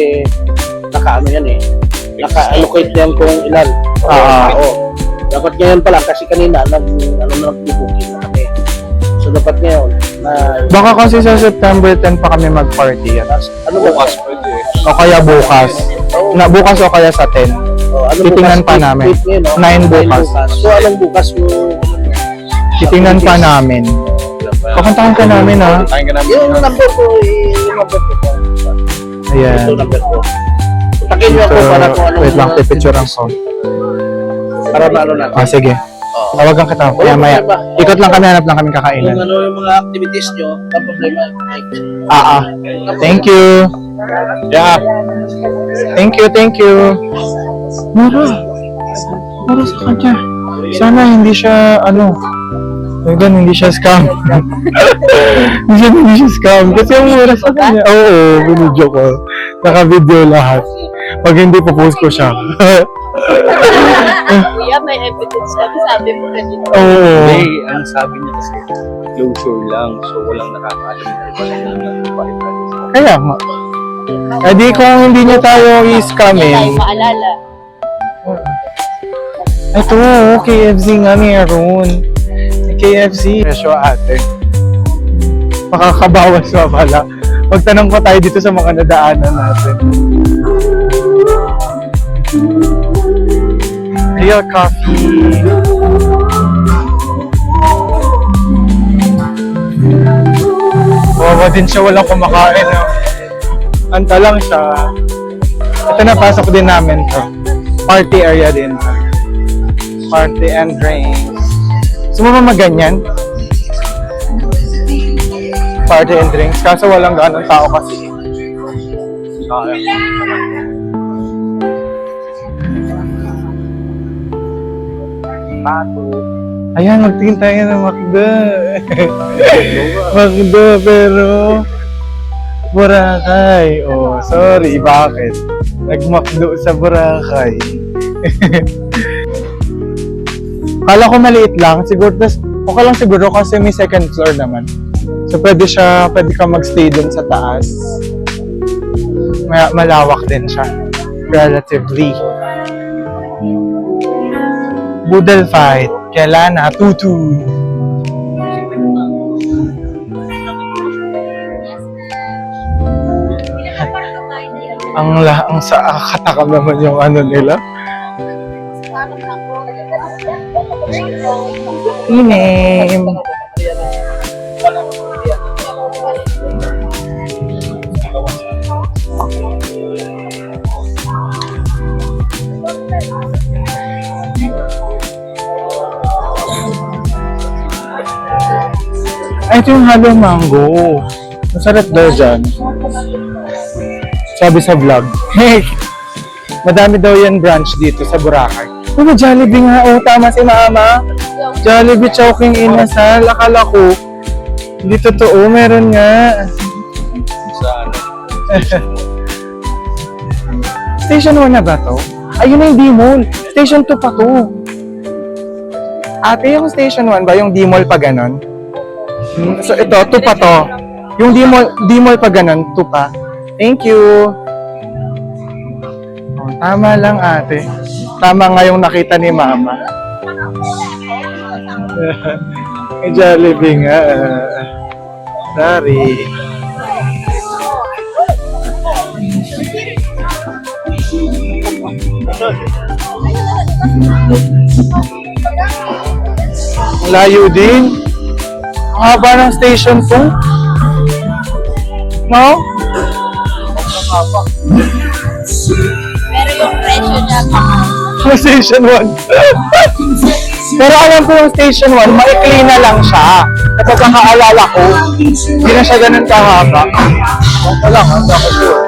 naka-ano yan eh. Naka-allocate yan kung ilan. Oo. Dapat ngayon pala kasi kanina nag-booking na kami. So dapat ngayon na baka kasi sa September 10 pa kami mag-party yacht. ano ba? Bukas pwede. O kaya bukas. Na bukas o kaya sa 10. Ano Titingnan pa namin. 9 bukas. So anong bukas mo? Titingnan pa namin. Kukontakin ka namin, ha? Tayo ka namin. Yung number ko, yung number ko. Ayan. Ito number ko. Takin niyo ako para kung anong... Wait lang, pipicturean ko. Para maano natin. Ah, sige. Tawagan kita. Kaya maya. Ikot lang kami, hanap lang kami Kung kakainan. ano yung mga activities nyo, tapos may Thank you. Yeah. Thank you. Mura. Mura sa kanya. Sana hindi siya, hindi siya scam. hindi siya scam. Kasi ang mura sa kanya. Oo, binidyo ko. Naka-video lahat. Pag hindi, popost ko siya. Kuya, may evidence. Sabi mo kanina. Oo. Hindi, ang sabi niya kasi, closure lang. So, walang nakakaalam na iba lang yung Kaya nga. Eh di kung hindi niya tayo Hindi tayo i-scamin. maalala. Ito, KFC nga meron. KFC. Presyo ate. Makakabawas pa pala. Magtanong pa tayo dito sa mga nadaanan natin. Real coffee. Wawa din siya, walang kumakain. No? Anta lang siya. Ito na, pasok din namin to. Party area din. Party and drinks. Gusto mo ba maganyan? Party and drinks. Kaso walang ganong tao kasi. Ayan, magtingin tayo ng Makda. Makda, pero Boracay. Oh, sorry, bakit? Nagmakdo sa Boracay. Kala ko maliit lang, siguro, okay lang siguro kasi may second floor naman. So pwede ka magstay dun sa taas. Malawak din siya, relatively. Boodle fight, Kelana, Tutu. Ang sa katakam naman yung nila. Inim. Ay, ito yung halo mango. Masarap daw dyan. Sabi sa vlog. Hey! Madami daw yan branch dito sa Boracay. Oh, Jollibee nga. Oh, tama si Mama. Jollibee Chowking Inasal. Akala ko. Hindi totoo. Meron nga. Sa Station 1 na ba to? Ayun na yung D-Mall. Station 2 pa to. Ate, yung Station 1 ba? Yung D-Mall pa ganon? So ito, 2 pa to. Yung D-Mall pa ganon, 2 pa. Thank you. Oh, tama lang ate. Tama nga yung nakita ni Mama. May Jollibee nga. Sorry. Ang layo din. Ang haba ng station po. No? Pero yung presyo niya, Yung station 1. Pero alam ko yung station 1, maikli na lang siya. Kapag nakaalala ko, hindi na siya ganun kahaba. Wala lang, hindi ako sure.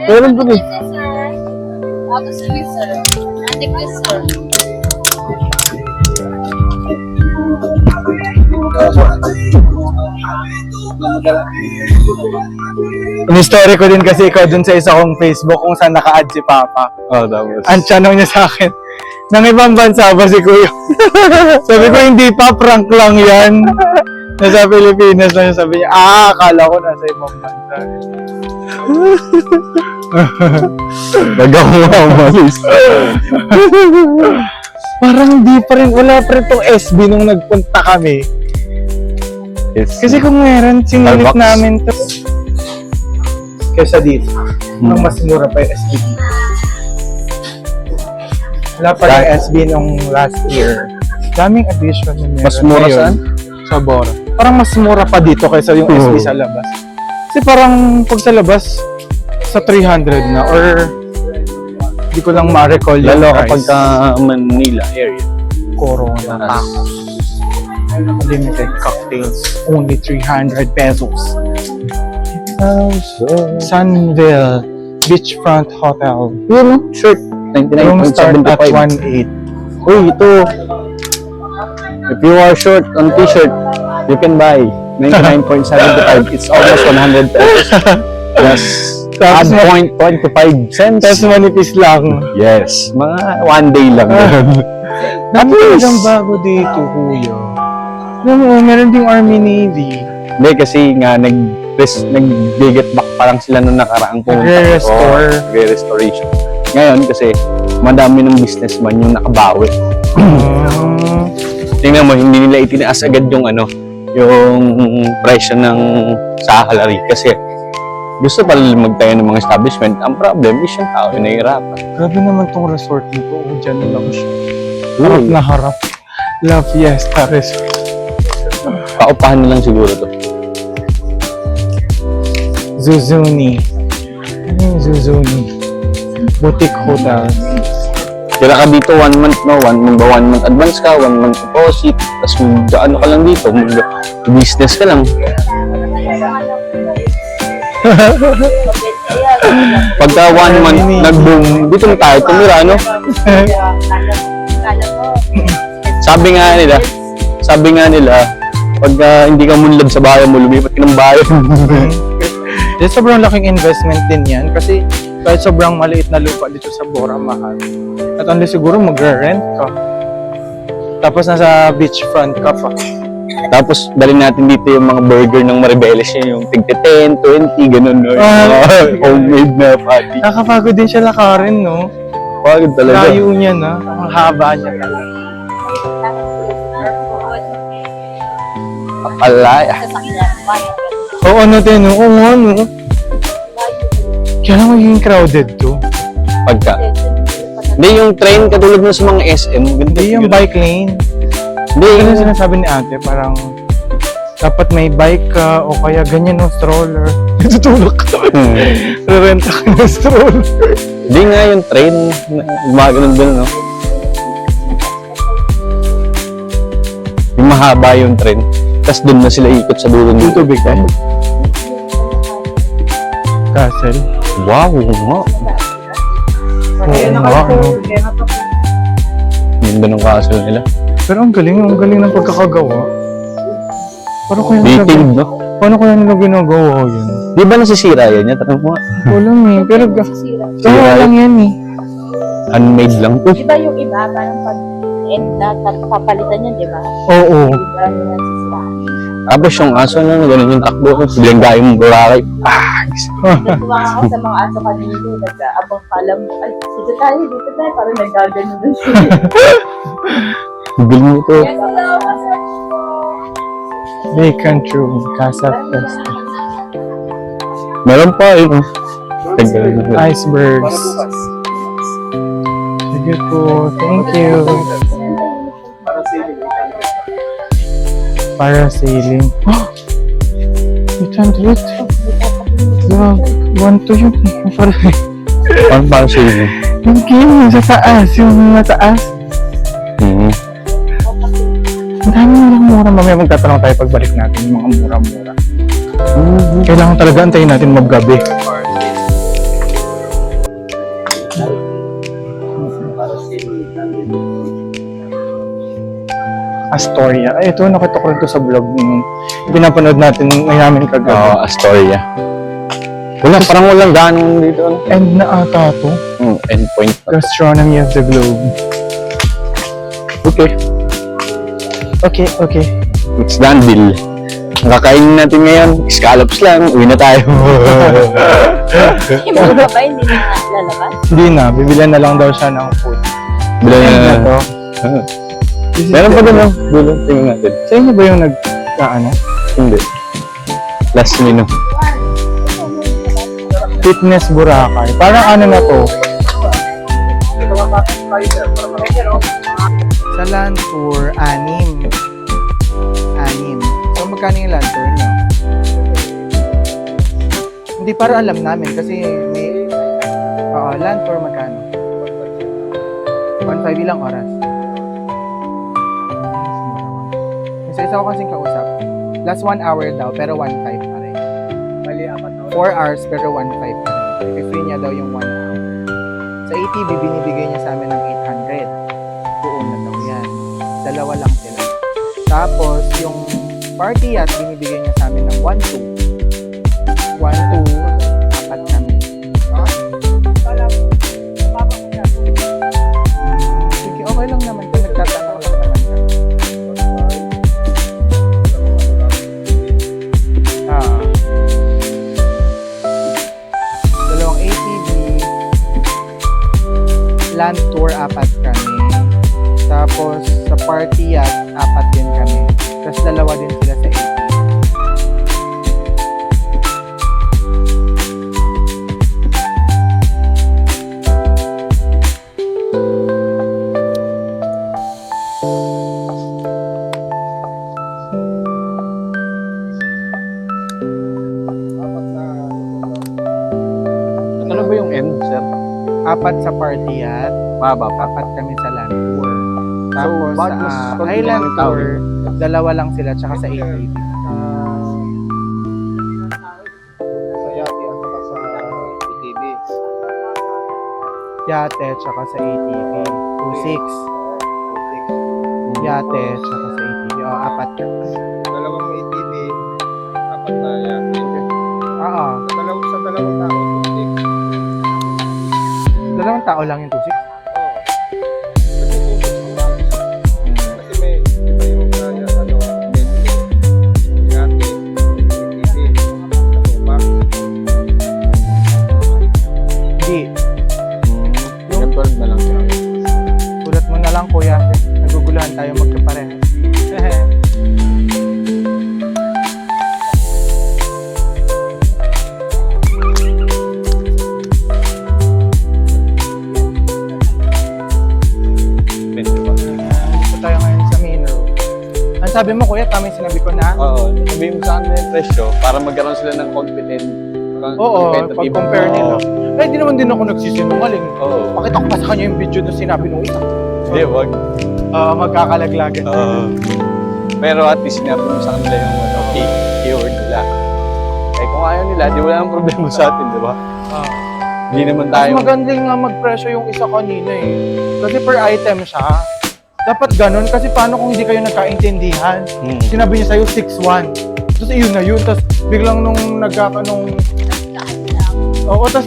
Meron ba sir. Ako sige, sir. Nandik ko, sir. In-story ko din kasi ikaw dun sa isa kong Facebook kung saan naka-add si Papa. Oh, tapos. Ang tanong niya sa akin, nang ibang bansa ba si Kuya? Sabi ko, hindi pa, prank lang yan. Nasa Pilipinas lang siya. Sabi niya, akala ko nasa ibang bansa. Pag ako umalis. Parang di pa rin, wala pa rin tong SB nung nagpunta kami. Yes. Kasi kung meron, sinulit Starbucks. namin to. Kesa dito, ang mas mura pa yung SB. Wala pa yung SB nung last year. Daming addition na meron. Mas mura ngayon saan? Sa Bora. Parang mas mura pa dito kaysa yung SB sa labas. Kasi parang pag sa labas, sa 300 na or hindi ko lang ma-recall yung Lalo price. kapag Manila area. Corona tacos. Unlimited cocktails. Only 300 pesos. Sunville Beachfront Hotel. Yun, shirt. Room start at 99.75. 1.8. Uy, ito. If you are short on t-shirt, you can buy 99.75. It's almost 100 pesos. Yes. Add Tapos 0.25 cents. Tapos manipis lang. Yes. Mga one day lang. Ano talagang bago dito, kuya? Alam mo, meron ding Army Navy. Hindi, kasi nga nag-get back pa lang sila nung nakaraang pumunta. Nagre-restore. Oo, nagre-restoration. Ngayon, kasi madami ng businessman yung nakabawi. Tingnan mo, hindi nila itinaas agad yung yung presyo ng sa salary kasi gusto pala magtayo ng mga establishment. Ang problem is yung tao yung nahihirapan. Grabe naman tong resort nito. Oh, dyan na lang siya. Harap na harap. La Fiesta Resort. Paupahan na lang siguro to. Zuzuni. Ano yung Zuzuni? Boutique Hotel. Tira ka dito 1 month, no? 1 month advance ka, 1 month deposit, tapos ano ka lang dito, business ka lang. Pagka 1 month nag-boom, dito na tayo tumira, no? Sabi nga nila, pagka hindi ka munlad sa bayan mo, lumipat ka ng bayan. Kasi sobrang laking investment din yan kasi kahit sobrang maliit na lupa dito sa Bora, mahal. At only siguro magre-rent ka. Tapos nasa beachfront ka pa. Tapos dalhin natin dito yung mga burger ng Maribeles, yung tigte 10, 20, ganun, no? Homemade na patty. Nakakapagod din siya lakarin, no? Pagod talaga. Layo niya na. Ang haba niya talaga. Alaya. Oo, ano din, no? Oo, ano? Kaya lang magiging crowded to. Pagka. Hindi yung train katulad mo sa mga SM. Ganda Hindi yung bike lane. Hindi Ito yung na sinasabi ni ate, parang dapat may bike ka o kaya ganyan ng stroller. Tutulog ka. Rerenta ka ng stroller. Hindi nga yung train. Gumagano'n doon, no? Yung mahaba yung train. Tapos doon na sila ikot sa dulo ng Tubig ka? Castle. Wow, nga. Oo nga, ano? Ganda ng castle nila. Pero ang galing ng pagkakagawa. Paano kaya Dating, no? Paano kaya nila ginagawa yun? Di ba nasisira yan? Tanong mo nga. Walang eh, pero gawa lang yan eh. Handmade lang to. Iba yung iba, parang pag end na, papalitan yun, di ba? Oo. Iba yung sisirahan. Tapos yung aso na, ganun yung takbo. Bilang gayo mong Boracay. Natuwa ako sa mga aso kanina, nag-abang kalam mo, ay, dito tayo, parang nagagano na siya. Bilang mo to. Yes, hello, Bacon True Casa Fest. Meron pa yun. Icebergs. Sige po. Thank you. Parasailing. Oh! 800. Grabe. 1 to yun. Parang para sa inyo. Thank you. Sa taas. Yung mataas. Ang dami lang mura. Mamaya magtatanong tayo pagbalik natin yung mga mura-mura. Kailangan talaga antayin natin maggabi. Astoria. Ay, ito, nakita ko rin ito sa vlog nung pinapanood natin namin kagabi. Oo, Astoria. Wala, parang walang ganong dito. End na ata ito. Endpoint pa. Gastronomy of the globe. Okay. Okay. It's done deal. Ang kakainin natin ngayon, scallops lang. Uwi na tayo. Yung mga babae, hindi na lalabas. Hindi na, bibilan na lang daw siya ng food. Bila End na to. This is Meron pa the- doon, dulo. Tingnan natin. Sa inyo ba yung ano? Hindi. Last menu. Fitness Boracay. Parang ano na to? Sa land tour, 6. So, magkano yung land tour nyo? Hindi para alam namin kasi may... land tour magkano? 1.5 ilang oras? Isa ko kasing kausap. Last 1 hour daw, pero 1.5 pa rin. 4 hours, pero 1.5 pa rin. I-free niya daw yung 1 hour. Sa ATV, binibigay niya sa amin ng 800. Buong na daw yan. Dalawa lang sila. Tapos, yung party yacht, binibigay niya sa amin ng 1.2. 1.2, apat kami. Sige, okay lang naman kung nagtatanong lang naman kami. Dalawang ATV, land tour, 4 kami. Tapos sa party yacht, 4 din kami. Tapos 2 din sila sa ATV. Ano ba yung end, sir? 4 sa party yacht, Mababa pa. 4 kami sa land tour. Tapos bakit mas sa konti island lang yung tao? tour, 2 lang sila tsaka sa ATV. Sa Yati at saka sa PTV. Yate tsaka sa ATV. 2.6. Yate tsaka sa ATV. O, 4 kami. Dalawang ATV, 4 na Yati. Oo. Sa dalawang tao, 26. 2 tao lang yung 2.6. Kasi may iba yung kaya, Yati, PTV, Tupac. Hindi. Yung 12 na lang. Ulat mo na lang, kuya. Naguguluhan tayo magkaparehas. Dito tayo ngayon sa main road. Ang sabi mo, kuya, tama yung sinabi ko na? Oo, sabihin mo sa kanila yung presyo para magkaroon sila ng confident. Oo, competitive. pag-compare nila. Eh, di naman din ako nagsisinungaling. Oo. Pakita ko pa sa kanya yung video na sinabi nung isa. Hindi, wag. Magkakalaglagan. Pero at least sinabi mo sa kanila yung keyword nila. Eh kung ayaw nila, di wala nang problema sa atin, di ba? Hindi naman Mas tayo. magandang nga mag-presyo yung isa kanina eh. Kasi per item siya. Dapat ganun kasi paano kung hindi kayo nagkaintindihan? Sinabi niya sa'yo 6.1. Tapos yun na yun. Tapos biglang nung Oo, tapos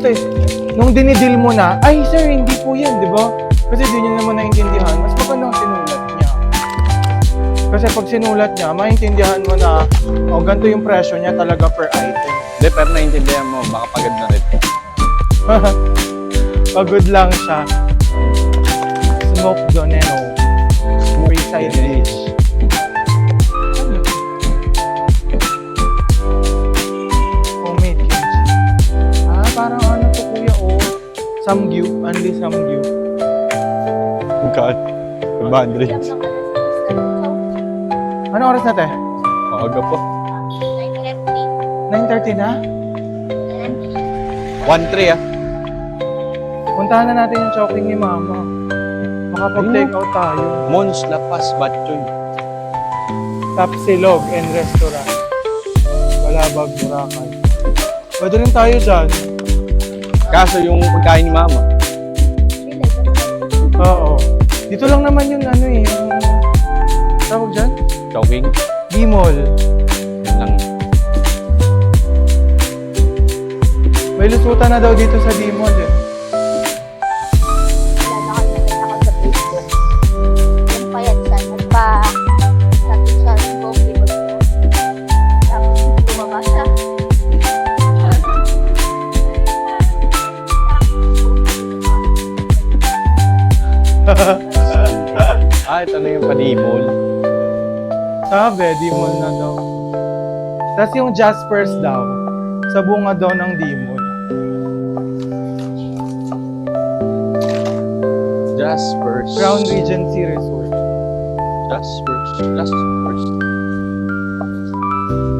nung dinidil mo na, ay sir, hindi po yan, di ba? Kasi di nyo naman naintindihan, mas magandang sinulat niya. Kasi pag sinulat niya, maintindihan mo na, oh, ganito yung presyo niya talaga per item. Hindi, pero naintindihan mo, baka pagod na rin. Pagod lang siya. Smoke Doneno. Free side dish. Ano? Homemade kimchi. Ah, parang ano to kuya, oh. Samgyup, only samgyup. God, 500. Ano oras na, te? Maaga po. 9:30 na? 1-3 ah. Puntahan na natin yung Chowking ni Mama. Makapag-take out tayo. Mons Lapas Batchoy. Tapsilog and Restaurant. Balabag, Boracay. Pwede rin tayo dyan. Kaso yung pagkain ni Mama. Oo. Dito lang naman yung ano eh. Yung... Tawag dyan? Chowking. D-Mall. Yan lang. May lusutan na daw dito sa D-Mall eh. Ito na yung panimol. Sabi, D-Mall na daw. Tapos yung Jaspers daw. Sa bunga daw ng D-Mall. Jaspers. Crown Regency Resort. Jaspers. Jaspers.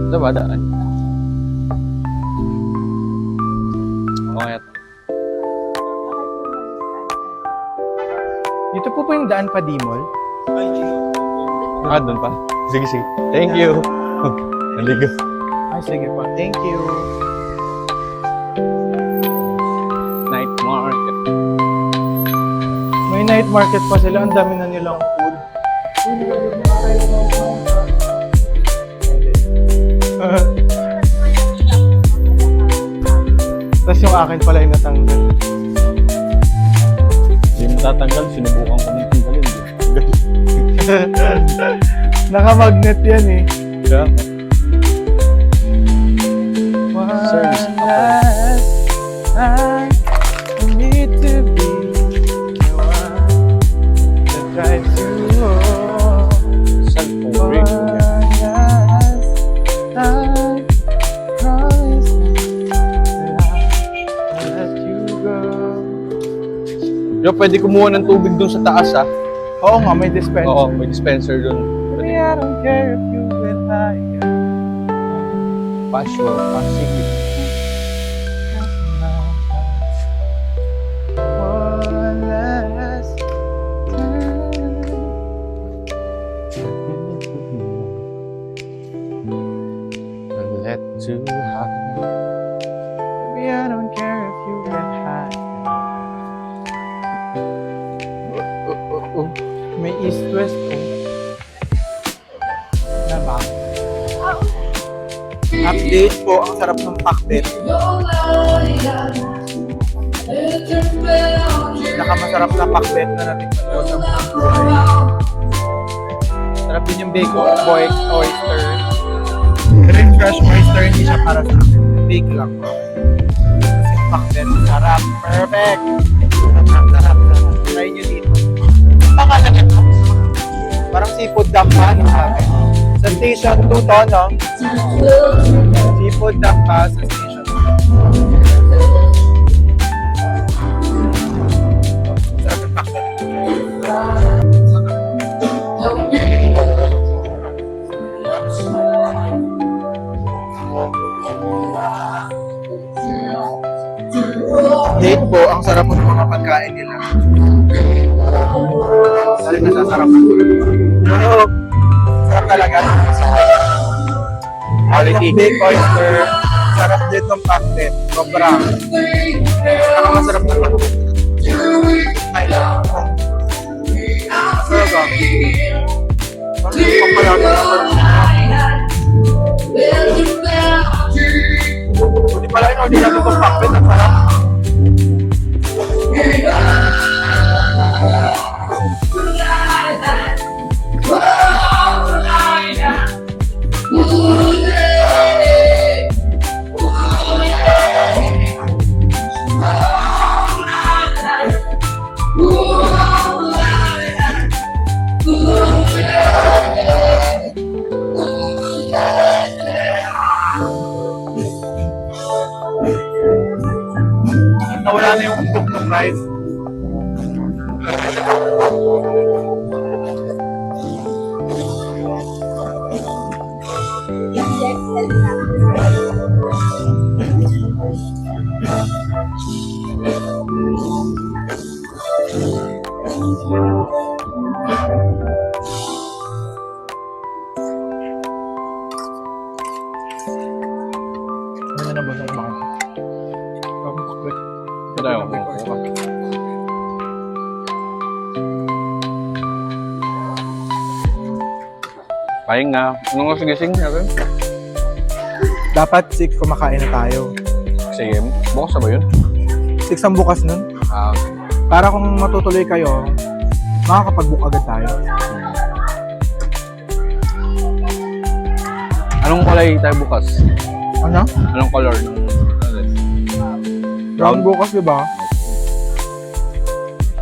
Ito ba daan? Okay. Dito po yung daan pa D-Mall. Ah, doon pa. Sige, sige. Thank you. Naligo. Ay, sige po. Thank you. Night market. May night market pa sila. Ang dami na nilang food. Tapos yung akin pala yung natanggal. Hindi mo tatanggal. Sinubukan ko nang tanggalin. Naka-magnet yan eh. Yeah. One Service last time for me to be the one that drives you home. Cellphone ring. One last time, promise me that I'll let you go. Yo, pwede kumuha ng tubig dun sa taas ah. Oo nga, may dispenser. Oo, may dispenser dun. Baby, I don't care if you went higher. Passion, Pacific. One last time. Let you have. Baby, I don't care if you get high. May east-west oh. Na ba? Update po, ang sarap ng pakbet. Nakamasarap na pakbet na natikman ko sa buhay. Sarap din yung bacon, boiled oyster. Rin fresh oyster, hindi siya para sa akin. Bake lang. Kasi yung pakbet, sarap. Perfect! Sarap. Try nyo dito. Pangalan ito. Parang seafood duck pa, no? Sa station 2 to, no? Seafood duck pa sa station 2. Sarap ng pakbet. Date po, ang sarap ng mga pagkain nila. Dahil nasasarap. Pero, sarap talaga. Quality. Bake oyster. Sarap din ng pakbet. Sobra. Saka masarap na pakbet. Ay, sarap. Parang pampalata na sarap. Hindi pala in-order natin itong pakbet. Ang sarap. Nawala na yung cook ng rice. Ano na ba sa kumain? Ito tayo. Kain nga. Anong oras gising natin? Dapat 6 kumakain na tayo. Sige, bukas na ba yun? 6 ang bukas nun. Ah, Para kung matutuloy kayo, makakapag-book agad tayo. anong kulay tayo bukas? Ano? Anong color ng... Brown bukas, di ba?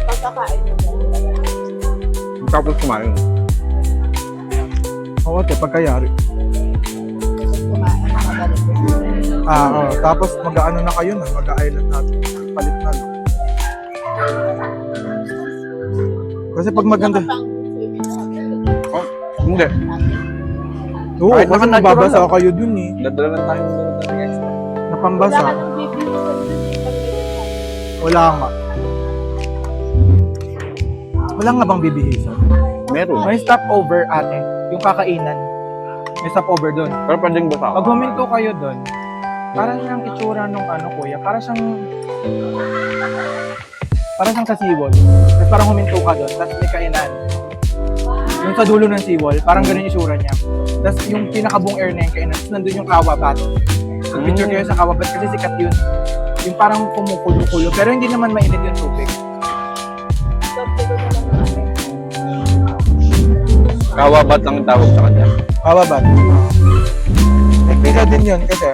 Pagkakain mo mo. Tapos kumain. Oo, te, pagkayari. Kumain, mga ganito. Oo. Tapos mag-ano na kayo nun, mag-island natin. Palit na. Kasi pag maganda... Oh, hindi. Oo, Kahit kasi naman mababasa natural kayo dun eh. Dadala lang tayo ng extra. Napambasa. Wala ka nang bibilisan dun eh. Wala nga. Wala nga bang bibihisan? Meron. May stopover ate. Yung kakainan. May stopover dun. Pero pwedeng basa. Pag huminto kayo dun, parang yung itsura nung ano kuya, parang siyang sa seawall. Tapos parang huminto ka dun, tapos may kainan. Yung sa dulo ng seawall, parang ganun yung itsura niya. Tapos yung pinakabuong air na yung kainan, tapos nandun yung kawabat. So, picture kayo sa kawabat kasi sikat yun. Yung parang kumukulo-kulo, pero hindi naman mainit yung tubig. Kawabat lang ang tawag sa kanya. Kawabat. Nagpila din yun kasi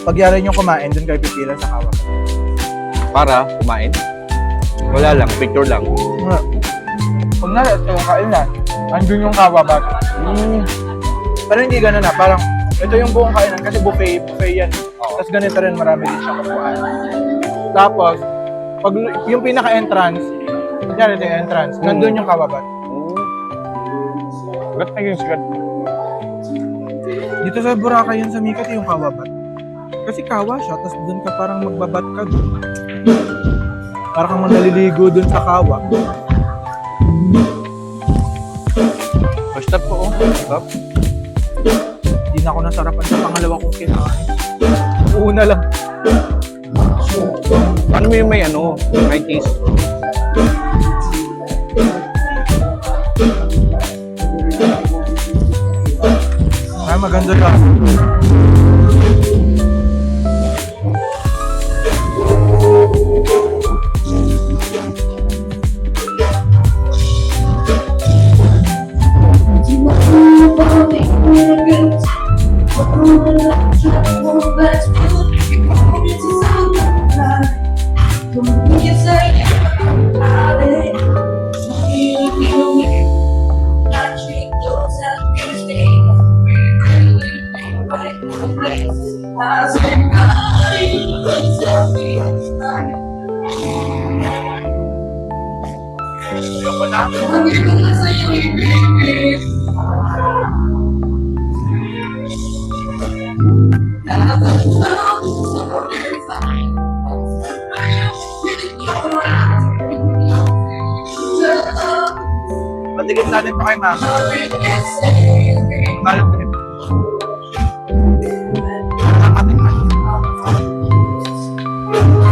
pag yari nyo kumain, dun kayo pipila sa kawabat. Para kumain. Wala lang, picture lang. Pag nala, ito yung kainan, andun yung kawabat. Pero hindi ganun na, parang ito yung buong kainan kasi buffet yan. Tapos ganito rin, marami din siyang kukuhaan. Tapos, pag yung pinaka-entrance, kunyari ito yung entrance, nandun yung kawabat. Ba't naging sikat? Dito sa Boracay yun sa Mikati yung kawabat. Kasi kawa siya, tapos dun ka parang magbabat ka dun. Parang kang naliligo dun sa kawa. First step po, oh. Stop. Hindi na ako nasarapan sa pangalawa kong kinain. Una lang. Ano mo yung may ano, may cheese? Ay, maganda lang. Patigim natin pa kay mama. Balot din.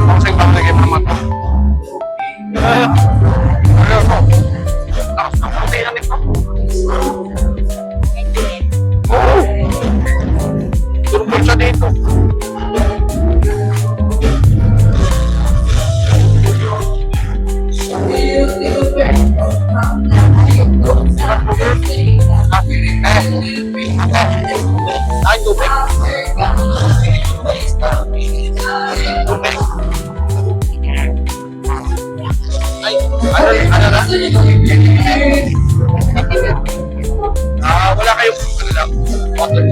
Ako sa'yo bang naging mama to? Ano ko? Tapos ang puti na nito. Oo! Turbo siya dito. Ay, tubig. Tubig. Wala kayong ano lang. Water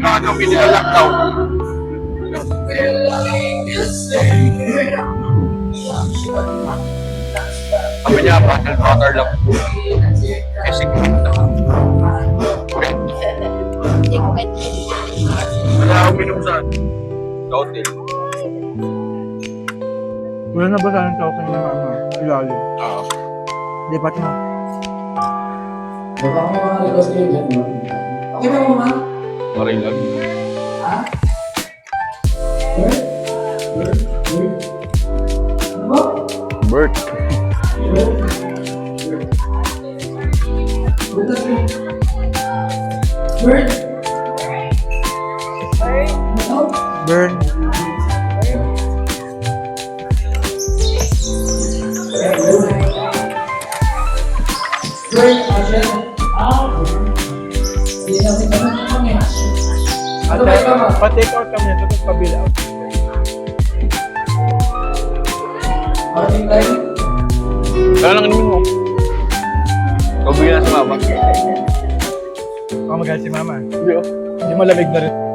Ano pinilalockdown? Sabi niya, bottled water lang. Kasi Hindi ko kahit wala akong minom sa hotel. Wala na ba tayong tao kanina ano? Ilalim. Lipat mo. Maray lang. Bert. Burn. Pa-take out kami ito tapos pa-bill out. Kaya lang inumin mo. Ikaw bigyan na si mama. Baka magalit si mama. Hindi oh. Hindi malamig na rin.